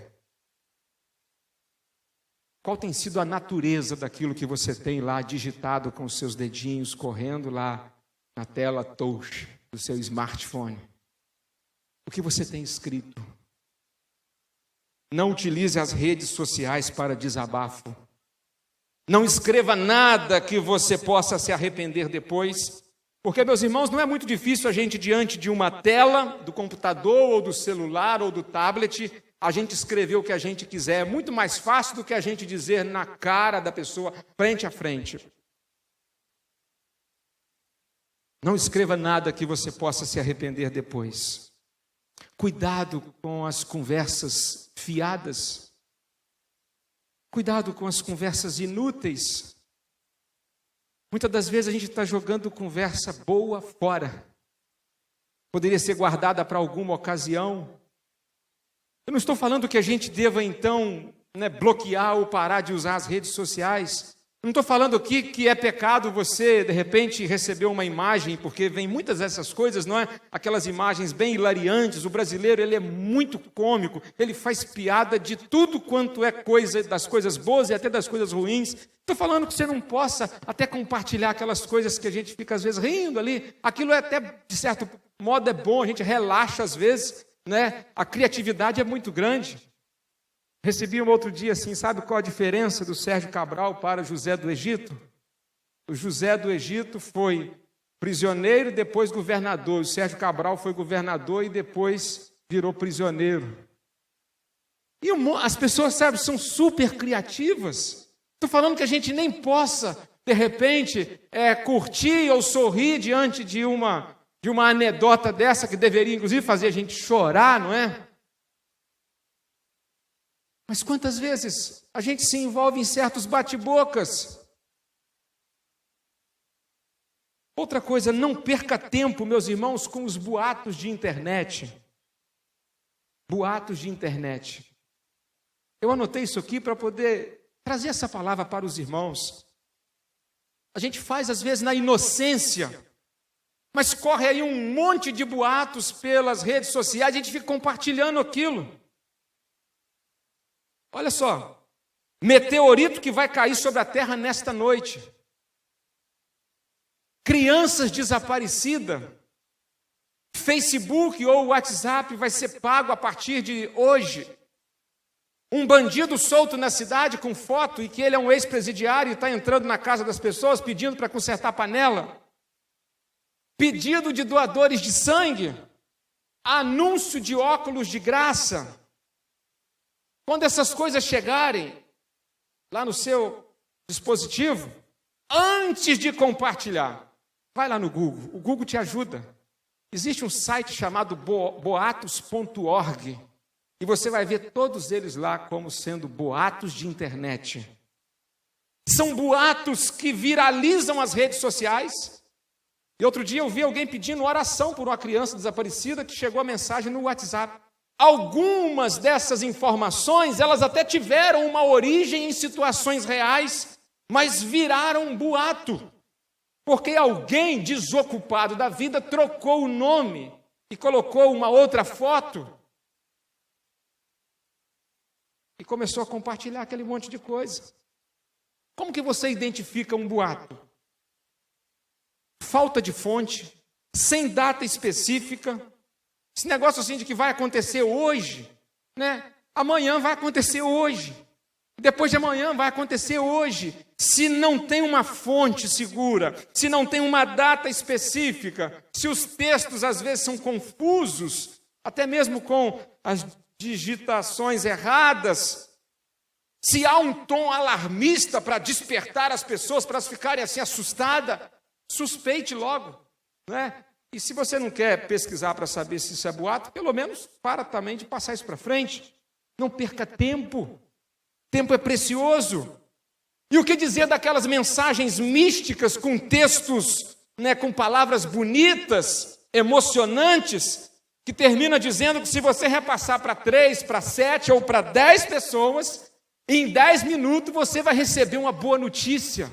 qual tem sido a natureza daquilo que você tem lá digitado com os seus dedinhos, correndo lá na tela touch do seu smartphone? O que você tem escrito? Não utilize as redes sociais para desabafo. Não escreva nada que você possa se arrepender depois. Porque, meus irmãos, não é muito difícil a gente, diante de uma tela, do computador, ou do celular, ou do tablet, a gente escrever o que a gente quiser. É muito mais fácil do que a gente dizer na cara da pessoa, frente a frente. Não escreva nada que você possa se arrepender depois. Cuidado com as conversas fiadas. Cuidado com as conversas inúteis. Muitas das vezes a gente está jogando conversa boa fora. Poderia ser guardada para alguma ocasião. Eu não estou falando que a gente deva, então, bloquear ou parar de usar as redes sociais. Eu não estou falando aqui que é pecado você, de repente, receber uma imagem, porque vem muitas dessas coisas, não é? Aquelas imagens bem hilariantes. O brasileiro, ele é muito cômico, ele faz piada de tudo quanto é coisa, das coisas boas e até das coisas ruins. Estou falando que você não possa até compartilhar aquelas coisas que a gente fica, às vezes, rindo ali. Aquilo é até, de certo modo, é bom, a gente relaxa às vezes, né? A criatividade é muito grande. Recebi um outro dia assim, sabe qual a diferença do Sérgio Cabral para José do Egito? O José do Egito foi prisioneiro e depois governador. O Sérgio Cabral foi governador e depois virou prisioneiro. E as pessoas, sabe, são super criativas. Estou falando que a gente nem possa, de repente, curtir ou sorrir diante de uma anedota dessa que deveria, inclusive, fazer a gente chorar, não é? Mas quantas vezes a gente se envolve em certos bate-bocas? Outra coisa, não perca tempo, meus irmãos, com os boatos de internet. Boatos de internet. Eu anotei isso aqui para poder trazer essa palavra para os irmãos. A gente faz, às vezes, na inocência, Mas corre aí um monte de boatos pelas redes sociais, a gente fica compartilhando aquilo. Olha só, meteorito que vai cair sobre a terra nesta noite. Crianças desaparecidas. Facebook ou WhatsApp vai ser pago a partir de hoje. Um bandido solto na cidade com foto e que ele é um ex-presidiário e está entrando na casa das pessoas pedindo para consertar a panela. Pedido de doadores de sangue. Anúncio de óculos de graça. Quando essas coisas chegarem lá no seu dispositivo, antes de compartilhar, vai lá no Google. O Google te ajuda. Existe um site chamado boatos.org e você vai ver todos eles lá como sendo boatos de internet. São boatos que viralizam as redes sociais. E outro dia eu vi alguém pedindo oração por uma criança desaparecida que chegou a mensagem no WhatsApp. Algumas dessas informações, elas até tiveram uma origem em situações reais, mas viraram um boato. Porque alguém desocupado da vida trocou o nome e colocou uma outra foto e começou a compartilhar aquele monte de coisa. Como que você identifica um boato? Falta de fonte, sem data específica. Esse negócio assim de que vai acontecer hoje, né? Amanhã vai acontecer hoje. Depois de amanhã vai acontecer hoje. Se não tem uma fonte segura, se não tem uma data específica, se os textos às vezes são confusos, até mesmo com as digitações erradas, se há um tom alarmista para despertar as pessoas, para elas ficarem assim assustadas, suspeite logo, né? E se você não quer pesquisar para saber se isso é boato, pelo menos para também de passar isso para frente. Não perca tempo. Tempo é precioso. E o que dizer daquelas mensagens místicas com textos, né, com palavras bonitas, emocionantes, que termina dizendo que se você repassar para 3, para 7 ou para 10 pessoas, em 10 minutos você vai receber uma boa notícia.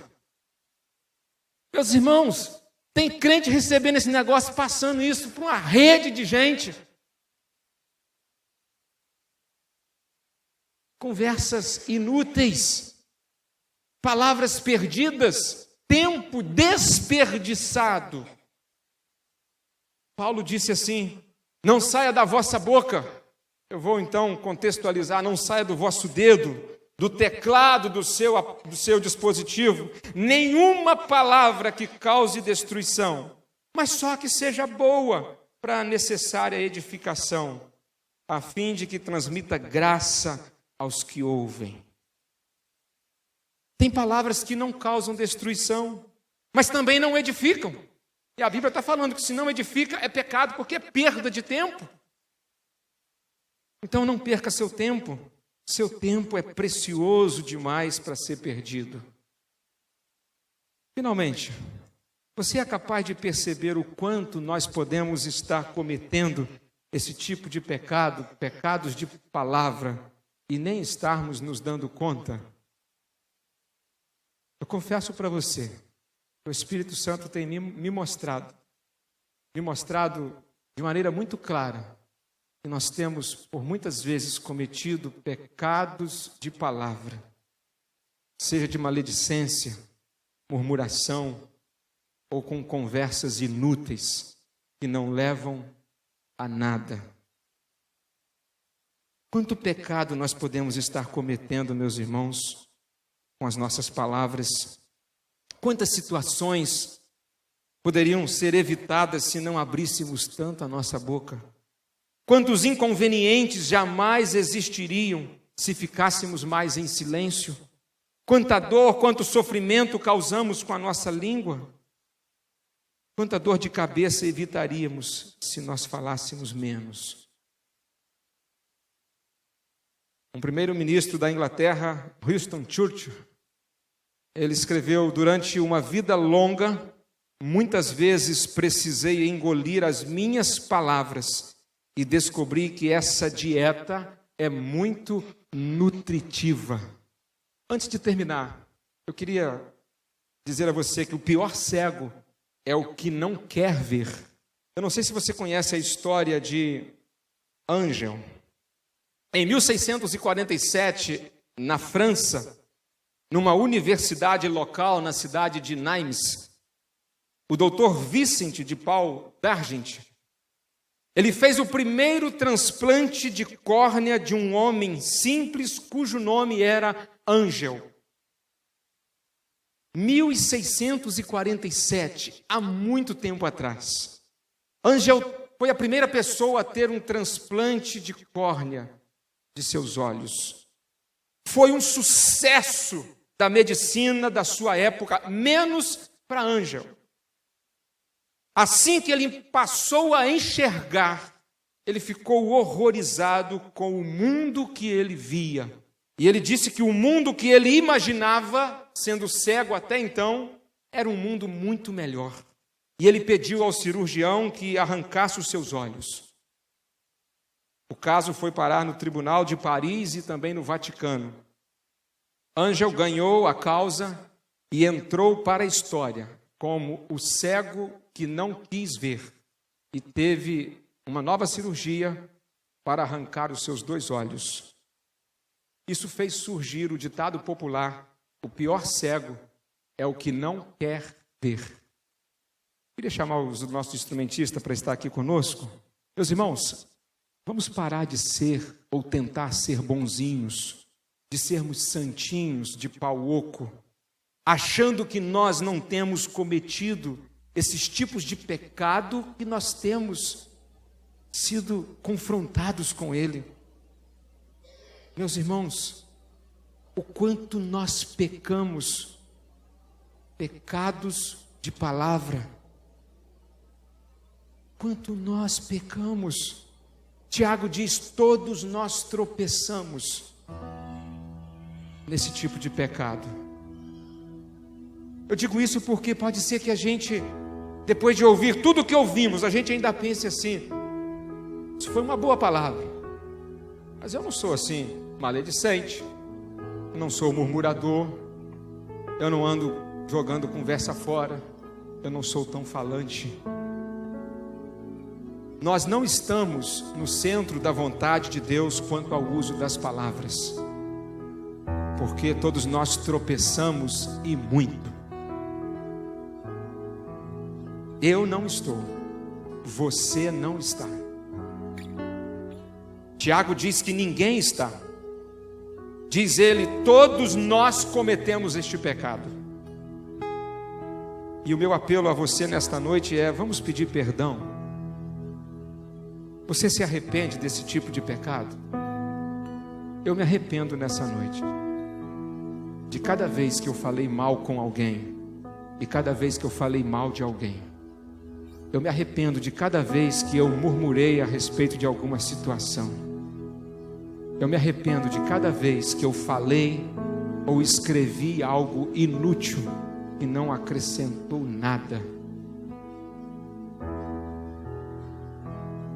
Meus irmãos, tem crente recebendo esse negócio, passando isso para uma rede de gente. Conversas inúteis, palavras perdidas, tempo desperdiçado. Paulo disse assim: não saia da vossa boca, eu vou então contextualizar, não saia do vosso dedo, do teclado do seu dispositivo, nenhuma palavra que cause destruição, mas só que seja boa para a necessária edificação, a fim de que transmita graça aos que ouvem. Tem palavras que não causam destruição, mas também não edificam. E a Bíblia está falando que se não edifica é pecado, porque é perda de tempo. Então não perca seu tempo. Seu tempo é precioso demais para ser perdido. Finalmente, você é capaz de perceber o quanto nós podemos estar cometendo esse tipo de pecado, pecados de palavra, e nem estarmos nos dando conta? Eu confesso para você, o Espírito Santo tem me mostrado de maneira muito clara, que nós temos, por muitas vezes, cometido pecados de palavra, seja de maledicência, murmuração, ou com conversas inúteis, que não levam a nada. Quanto pecado nós podemos estar cometendo, meus irmãos, com as nossas palavras? Quantas situações poderiam ser evitadas se não abríssemos tanto a nossa boca? Quantos inconvenientes jamais existiriam se ficássemos mais em silêncio? Quanta dor, quanto sofrimento causamos com a nossa língua? Quanta dor de cabeça evitaríamos se nós falássemos menos? Um primeiro-ministro da Inglaterra, Winston Churchill, ele escreveu: durante uma vida longa, muitas vezes precisei engolir as minhas palavras e descobri que essa dieta é muito nutritiva. Antes de terminar, eu queria dizer a você que o pior cego é o que não quer ver. Eu não sei se você conhece a história de Angel. Em 1647, na França, numa universidade local na cidade de Nimes, o Dr. Vicente de Paul Dargent, ele fez o primeiro transplante de córnea de um homem simples cujo nome era Angel. 1647, há muito tempo atrás. Angel foi a primeira pessoa a ter um transplante de córnea de seus olhos. Foi um sucesso da medicina da sua época, menos para Angel. Assim que ele passou a enxergar, ele ficou horrorizado com o mundo que ele via. E ele disse que o mundo que ele imaginava, sendo cego até então, era um mundo muito melhor. E ele pediu ao cirurgião que arrancasse os seus olhos. O caso foi parar no Tribunal de Paris e também no Vaticano. Angel ganhou a causa e entrou para a história como o cego que não quis ver e teve uma nova cirurgia para arrancar os seus 2 olhos. Isso fez surgir o ditado popular: o pior cego é o que não quer ver. Queria chamar o nosso instrumentista para estar aqui conosco. Meus irmãos, vamos parar de ser ou tentar ser bonzinhos, de sermos santinhos de pau oco, achando que nós não temos cometido esses tipos de pecado que nós temos sido confrontados com ele. Meus irmãos, o quanto nós pecamos, pecados de palavra, quanto nós pecamos. Tiago diz: todos nós tropeçamos nesse tipo de pecado. Eu digo isso porque pode ser que a gente, depois de ouvir tudo o que ouvimos, a gente ainda pense assim: isso foi uma boa palavra, mas eu não sou assim maledicente, eu não sou murmurador, eu não ando jogando conversa fora, eu não sou tão falante. Nós não estamos no centro da vontade de Deus quanto ao uso das palavras, porque todos nós tropeçamos e muito. Eu não estou, você não está. Tiago diz que ninguém está. Diz ele: todos nós cometemos este pecado. E o meu apelo a você nesta noite é: vamos pedir perdão. Você se arrepende desse tipo de pecado? Eu me arrependo nessa noite de cada vez que eu falei mal com alguém e cada vez que eu falei mal de alguém. Eu me arrependo de cada vez que eu murmurei a respeito de alguma situação. Eu me arrependo de cada vez que eu falei ou escrevi algo inútil e não acrescentou nada.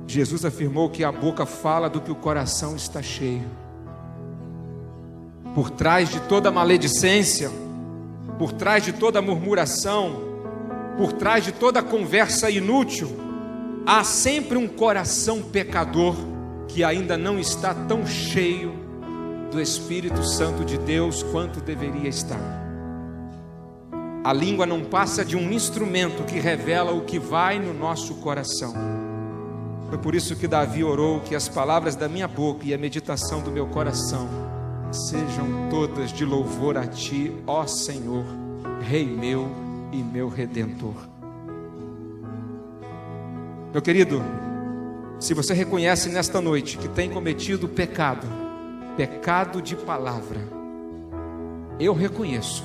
Jesus afirmou que a boca fala do que o coração está cheio. Por trás de toda maledicência, por trás de toda murmuração, por trás de toda conversa inútil, há sempre um coração pecador que ainda não está tão cheio do Espírito Santo de Deus quanto deveria estar. A língua não passa de um instrumento que revela o que vai no nosso coração. Foi por isso que Davi orou: que as palavras da minha boca e a meditação do meu coração sejam todas de louvor a Ti, ó Senhor, Rei meu e meu Redentor. Meu querido, se você reconhece nesta noite que tem cometido pecado de palavra, eu reconheço,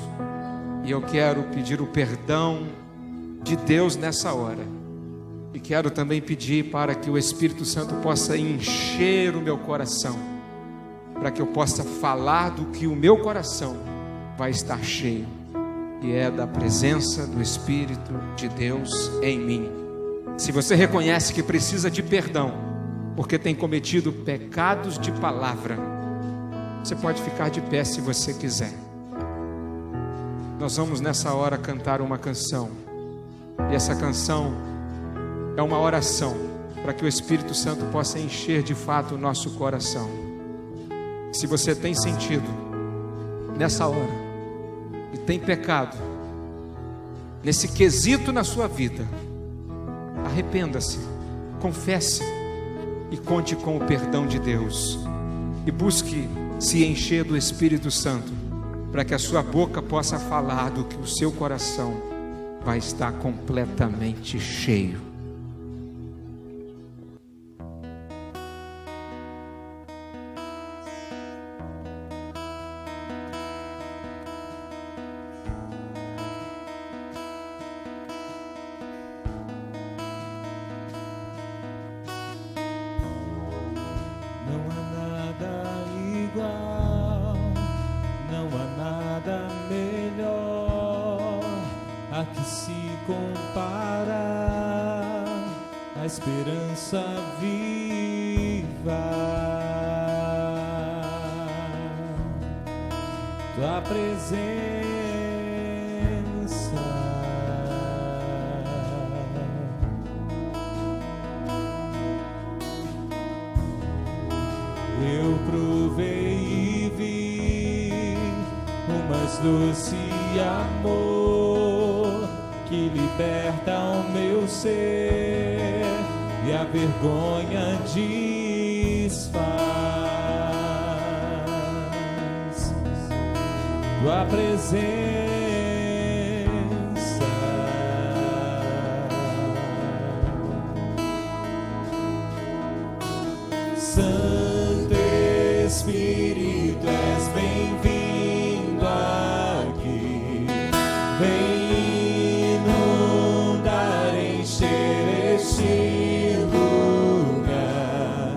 e eu quero pedir o perdão de Deus nessa hora. E quero também pedir para que o Espírito Santo possa encher o meu coração, para que eu possa falar do que o meu coração vai estar cheio, e é da presença do Espírito de Deus em mim. Se você reconhece que precisa de perdão, porque tem cometido pecados de palavra, você pode ficar de pé se você quiser. Nós vamos nessa hora cantar uma canção E essa canção é uma oração para que o Espírito Santo possa encher de fato o nosso coração. Se você tem sentido nessa hora e tem pecado nesse quesito na sua vida, arrependa-se, confesse e conte com o perdão de Deus. E busque se encher do Espírito Santo, para que a sua boca possa falar do que o seu coração vai estar completamente cheio. Que se compara a esperança viva, tua presença. Eu provei e vi o mais doce amor que liberta o meu ser e a vergonha desfaz. Tua presença, Santo Espírito, és bem-vindo aqui. Vem este lugar,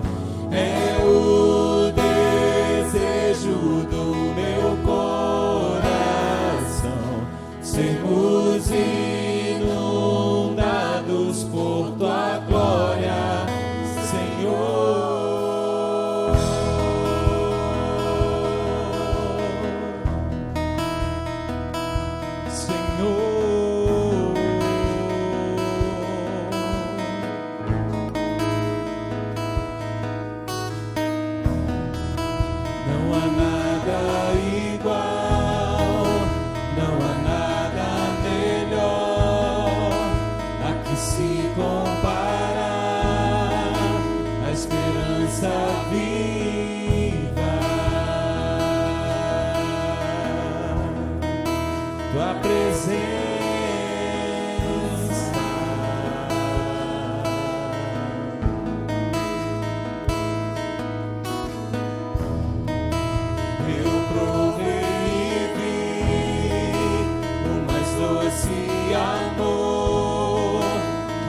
é o desejo do meu coração, sermos inundados por tua glória, Senhor. Tua presença, eu provei e vi o mais doce amor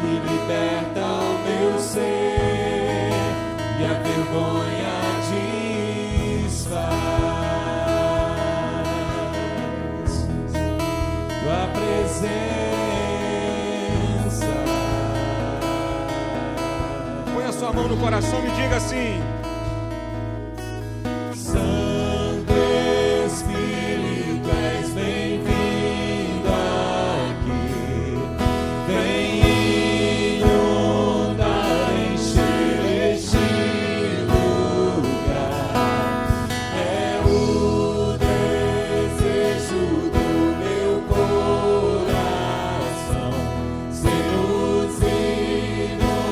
que liberta o meu ser e a vergonha desfaz. Tua presença. Põe a sua mão no coração e diga assim: Santo Espírito, és bem-vindo aqui. Vem inundar, encher este lugar. É o desejo do meu coração, sermos inundados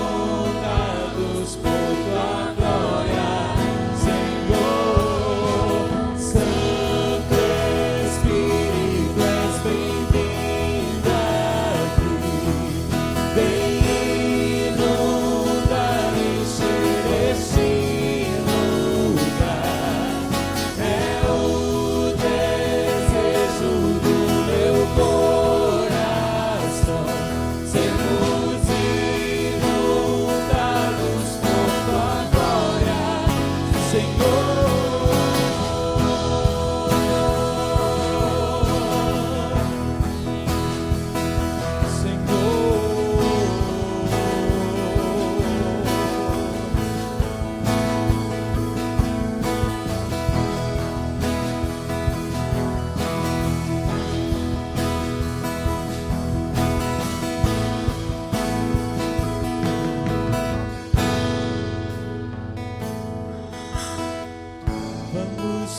por tua glória, Senhor.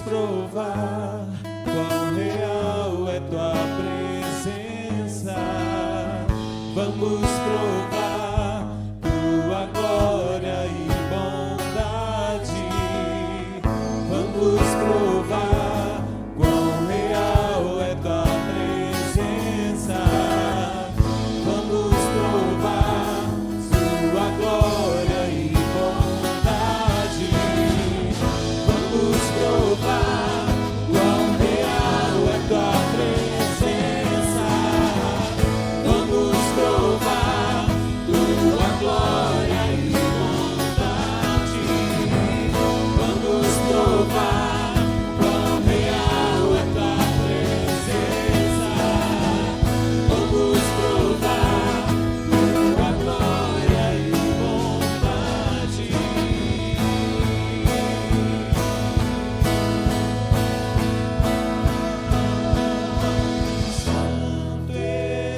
provar quão real é tua presença. Vamos provar tua glória e bondade. Vamos provar quão real é tua presença. Vamos provar tua glória e bondade. Vamos provar quão real é tua presença. Vamos provar tua glória e bondade. Vamos provar quão real é tua presença. Vamos provar tua glória e bondade. Santo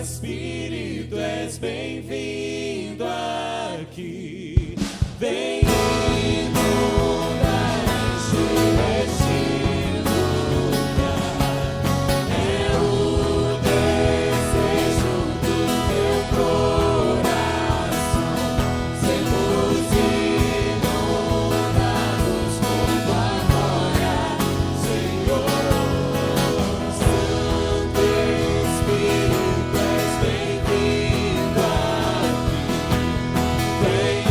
Espírito, és bem-vindo aqui. Vem inundar, encher este lugar. É o desejo do teu coração. Sermos inundados com tua glória, Senhor. Santo Espírito, és bem-vindo aqui. Vem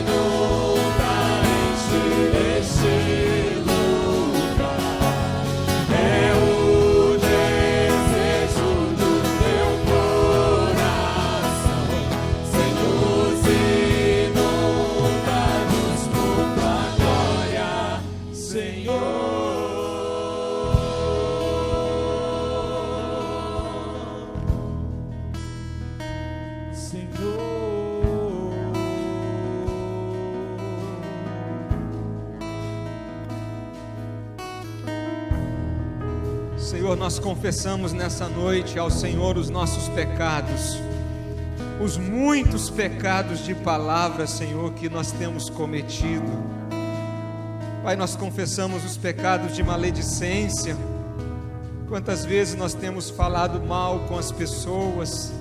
inundar, encher este lugar. É o desejo do teu coração. Sermos inundados por tua glória, Senhor. Senhor, nós confessamos nessa noite ao Senhor os nossos pecados, os muitos pecados de palavra, Senhor, que nós temos cometido. Pai, nós confessamos os pecados de maledicência. Quantas vezes nós temos falado mal com as pessoas,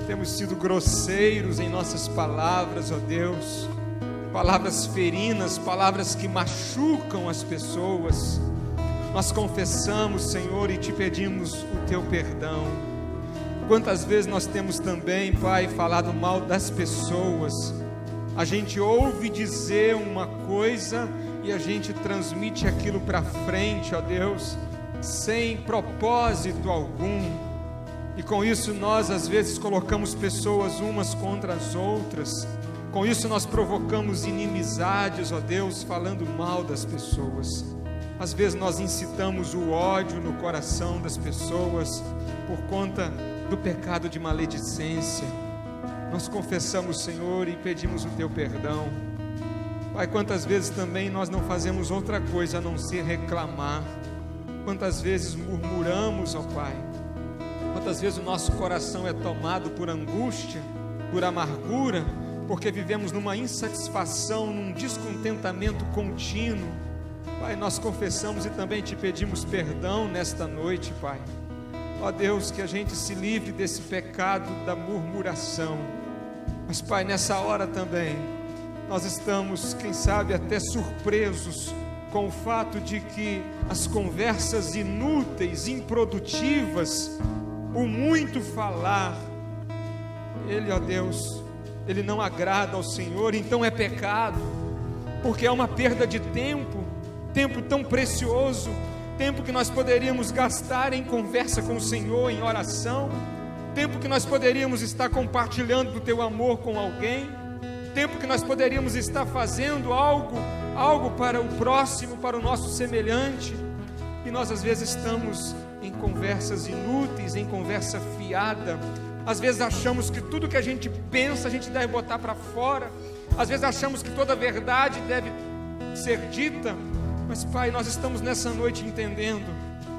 temos sido grosseiros em nossas palavras, ó Deus, palavras ferinas, palavras que machucam as pessoas. Nós confessamos, Senhor, e te pedimos o teu perdão. Quantas vezes nós temos também, Pai, falado mal das pessoas. A gente ouve dizer uma coisa e a gente transmite aquilo para frente, ó Deus, sem propósito algum. E com isso nós às vezes colocamos pessoas umas contra as outras. Com isso nós provocamos inimizades, ó Deus, falando mal das pessoas. Às vezes nós incitamos o ódio no coração das pessoas por conta do pecado de maledicência. Nós confessamos, Senhor, e pedimos o teu perdão. Pai, quantas vezes também nós não fazemos outra coisa a não ser reclamar. Quantas vezes murmuramos, ó Pai. Quantas vezes o nosso coração é tomado por angústia, por amargura, porque vivemos numa insatisfação, num descontentamento contínuo. Pai, nós confessamos e também te pedimos perdão nesta noite, Pai. Ó Deus, que a gente se livre desse pecado da murmuração. Mas, Pai, nessa hora também, nós estamos, quem sabe, até surpresos com o fato de que as conversas inúteis, improdutivas, o muito falar, ele, ó Deus, ele não agrada ao Senhor, então é pecado, porque é uma perda de tempo tão precioso, tempo que nós poderíamos gastar em conversa com o Senhor, em oração, tempo que nós poderíamos estar compartilhando do teu amor com alguém, tempo que nós poderíamos estar fazendo algo para o próximo, para o nosso semelhante, e nós às vezes estamos em conversas inúteis, em conversa fiada. Às vezes achamos que tudo que a gente pensa, a gente deve botar para fora. Às vezes achamos que toda verdade deve ser dita. Mas, Pai, nós estamos nessa noite entendendo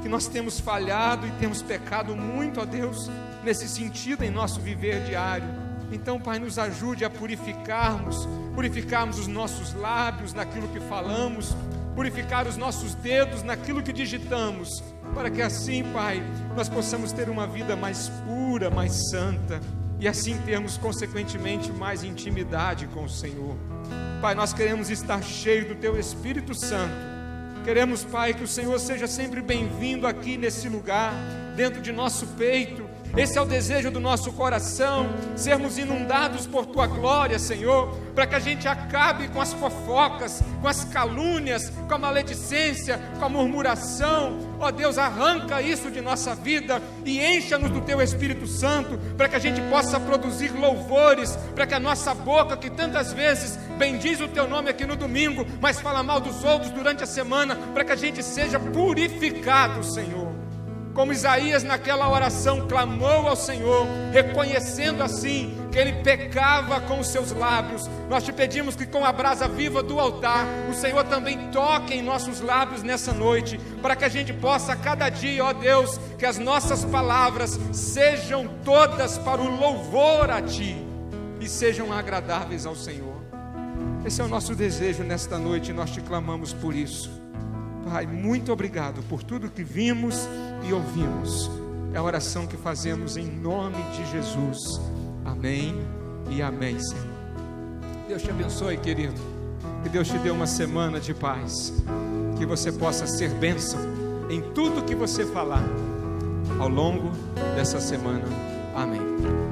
que nós temos falhado e temos pecado muito, ó Deus, nesse sentido em nosso viver diário. Então, Pai, nos ajude a purificarmos os nossos lábios naquilo que falamos, purificar os nossos dedos naquilo que digitamos, para que assim, Pai, nós possamos ter uma vida mais pura, mais santa, e assim termos, consequentemente, mais intimidade com o Senhor. Pai, nós queremos estar cheios do Teu Espírito Santo. Queremos, Pai, que o Senhor seja sempre bem-vindo aqui nesse lugar, dentro de nosso peito. Esse é o desejo do nosso coração, sermos inundados por Tua glória, Senhor, para que a gente acabe com as fofocas, com as calúnias, com a maledicência, com a murmuração. Ó Deus, arranca isso de nossa vida e encha-nos do Teu Espírito Santo, para que a gente possa produzir louvores, para que a nossa boca, que tantas vezes bendiz o Teu nome aqui no domingo, mas fala mal dos outros durante a semana, para que a gente seja purificado, Senhor. Como Isaías naquela oração clamou ao Senhor, reconhecendo assim que ele pecava com os seus lábios, nós te pedimos que com a brasa viva do altar, o Senhor também toque em nossos lábios nessa noite, para que a gente possa a cada dia, ó Deus, que as nossas palavras sejam todas para o louvor a Ti e sejam agradáveis ao Senhor. Esse é o nosso desejo nesta noite e nós te clamamos por isso. Pai, muito obrigado por tudo que vimos e ouvimos. É a oração que fazemos em nome de Jesus. Amém e amém, Senhor. Deus te abençoe, querido. Que Deus te dê uma semana de paz. Que você possa ser bênção em tudo que você falar ao longo dessa semana. Amém.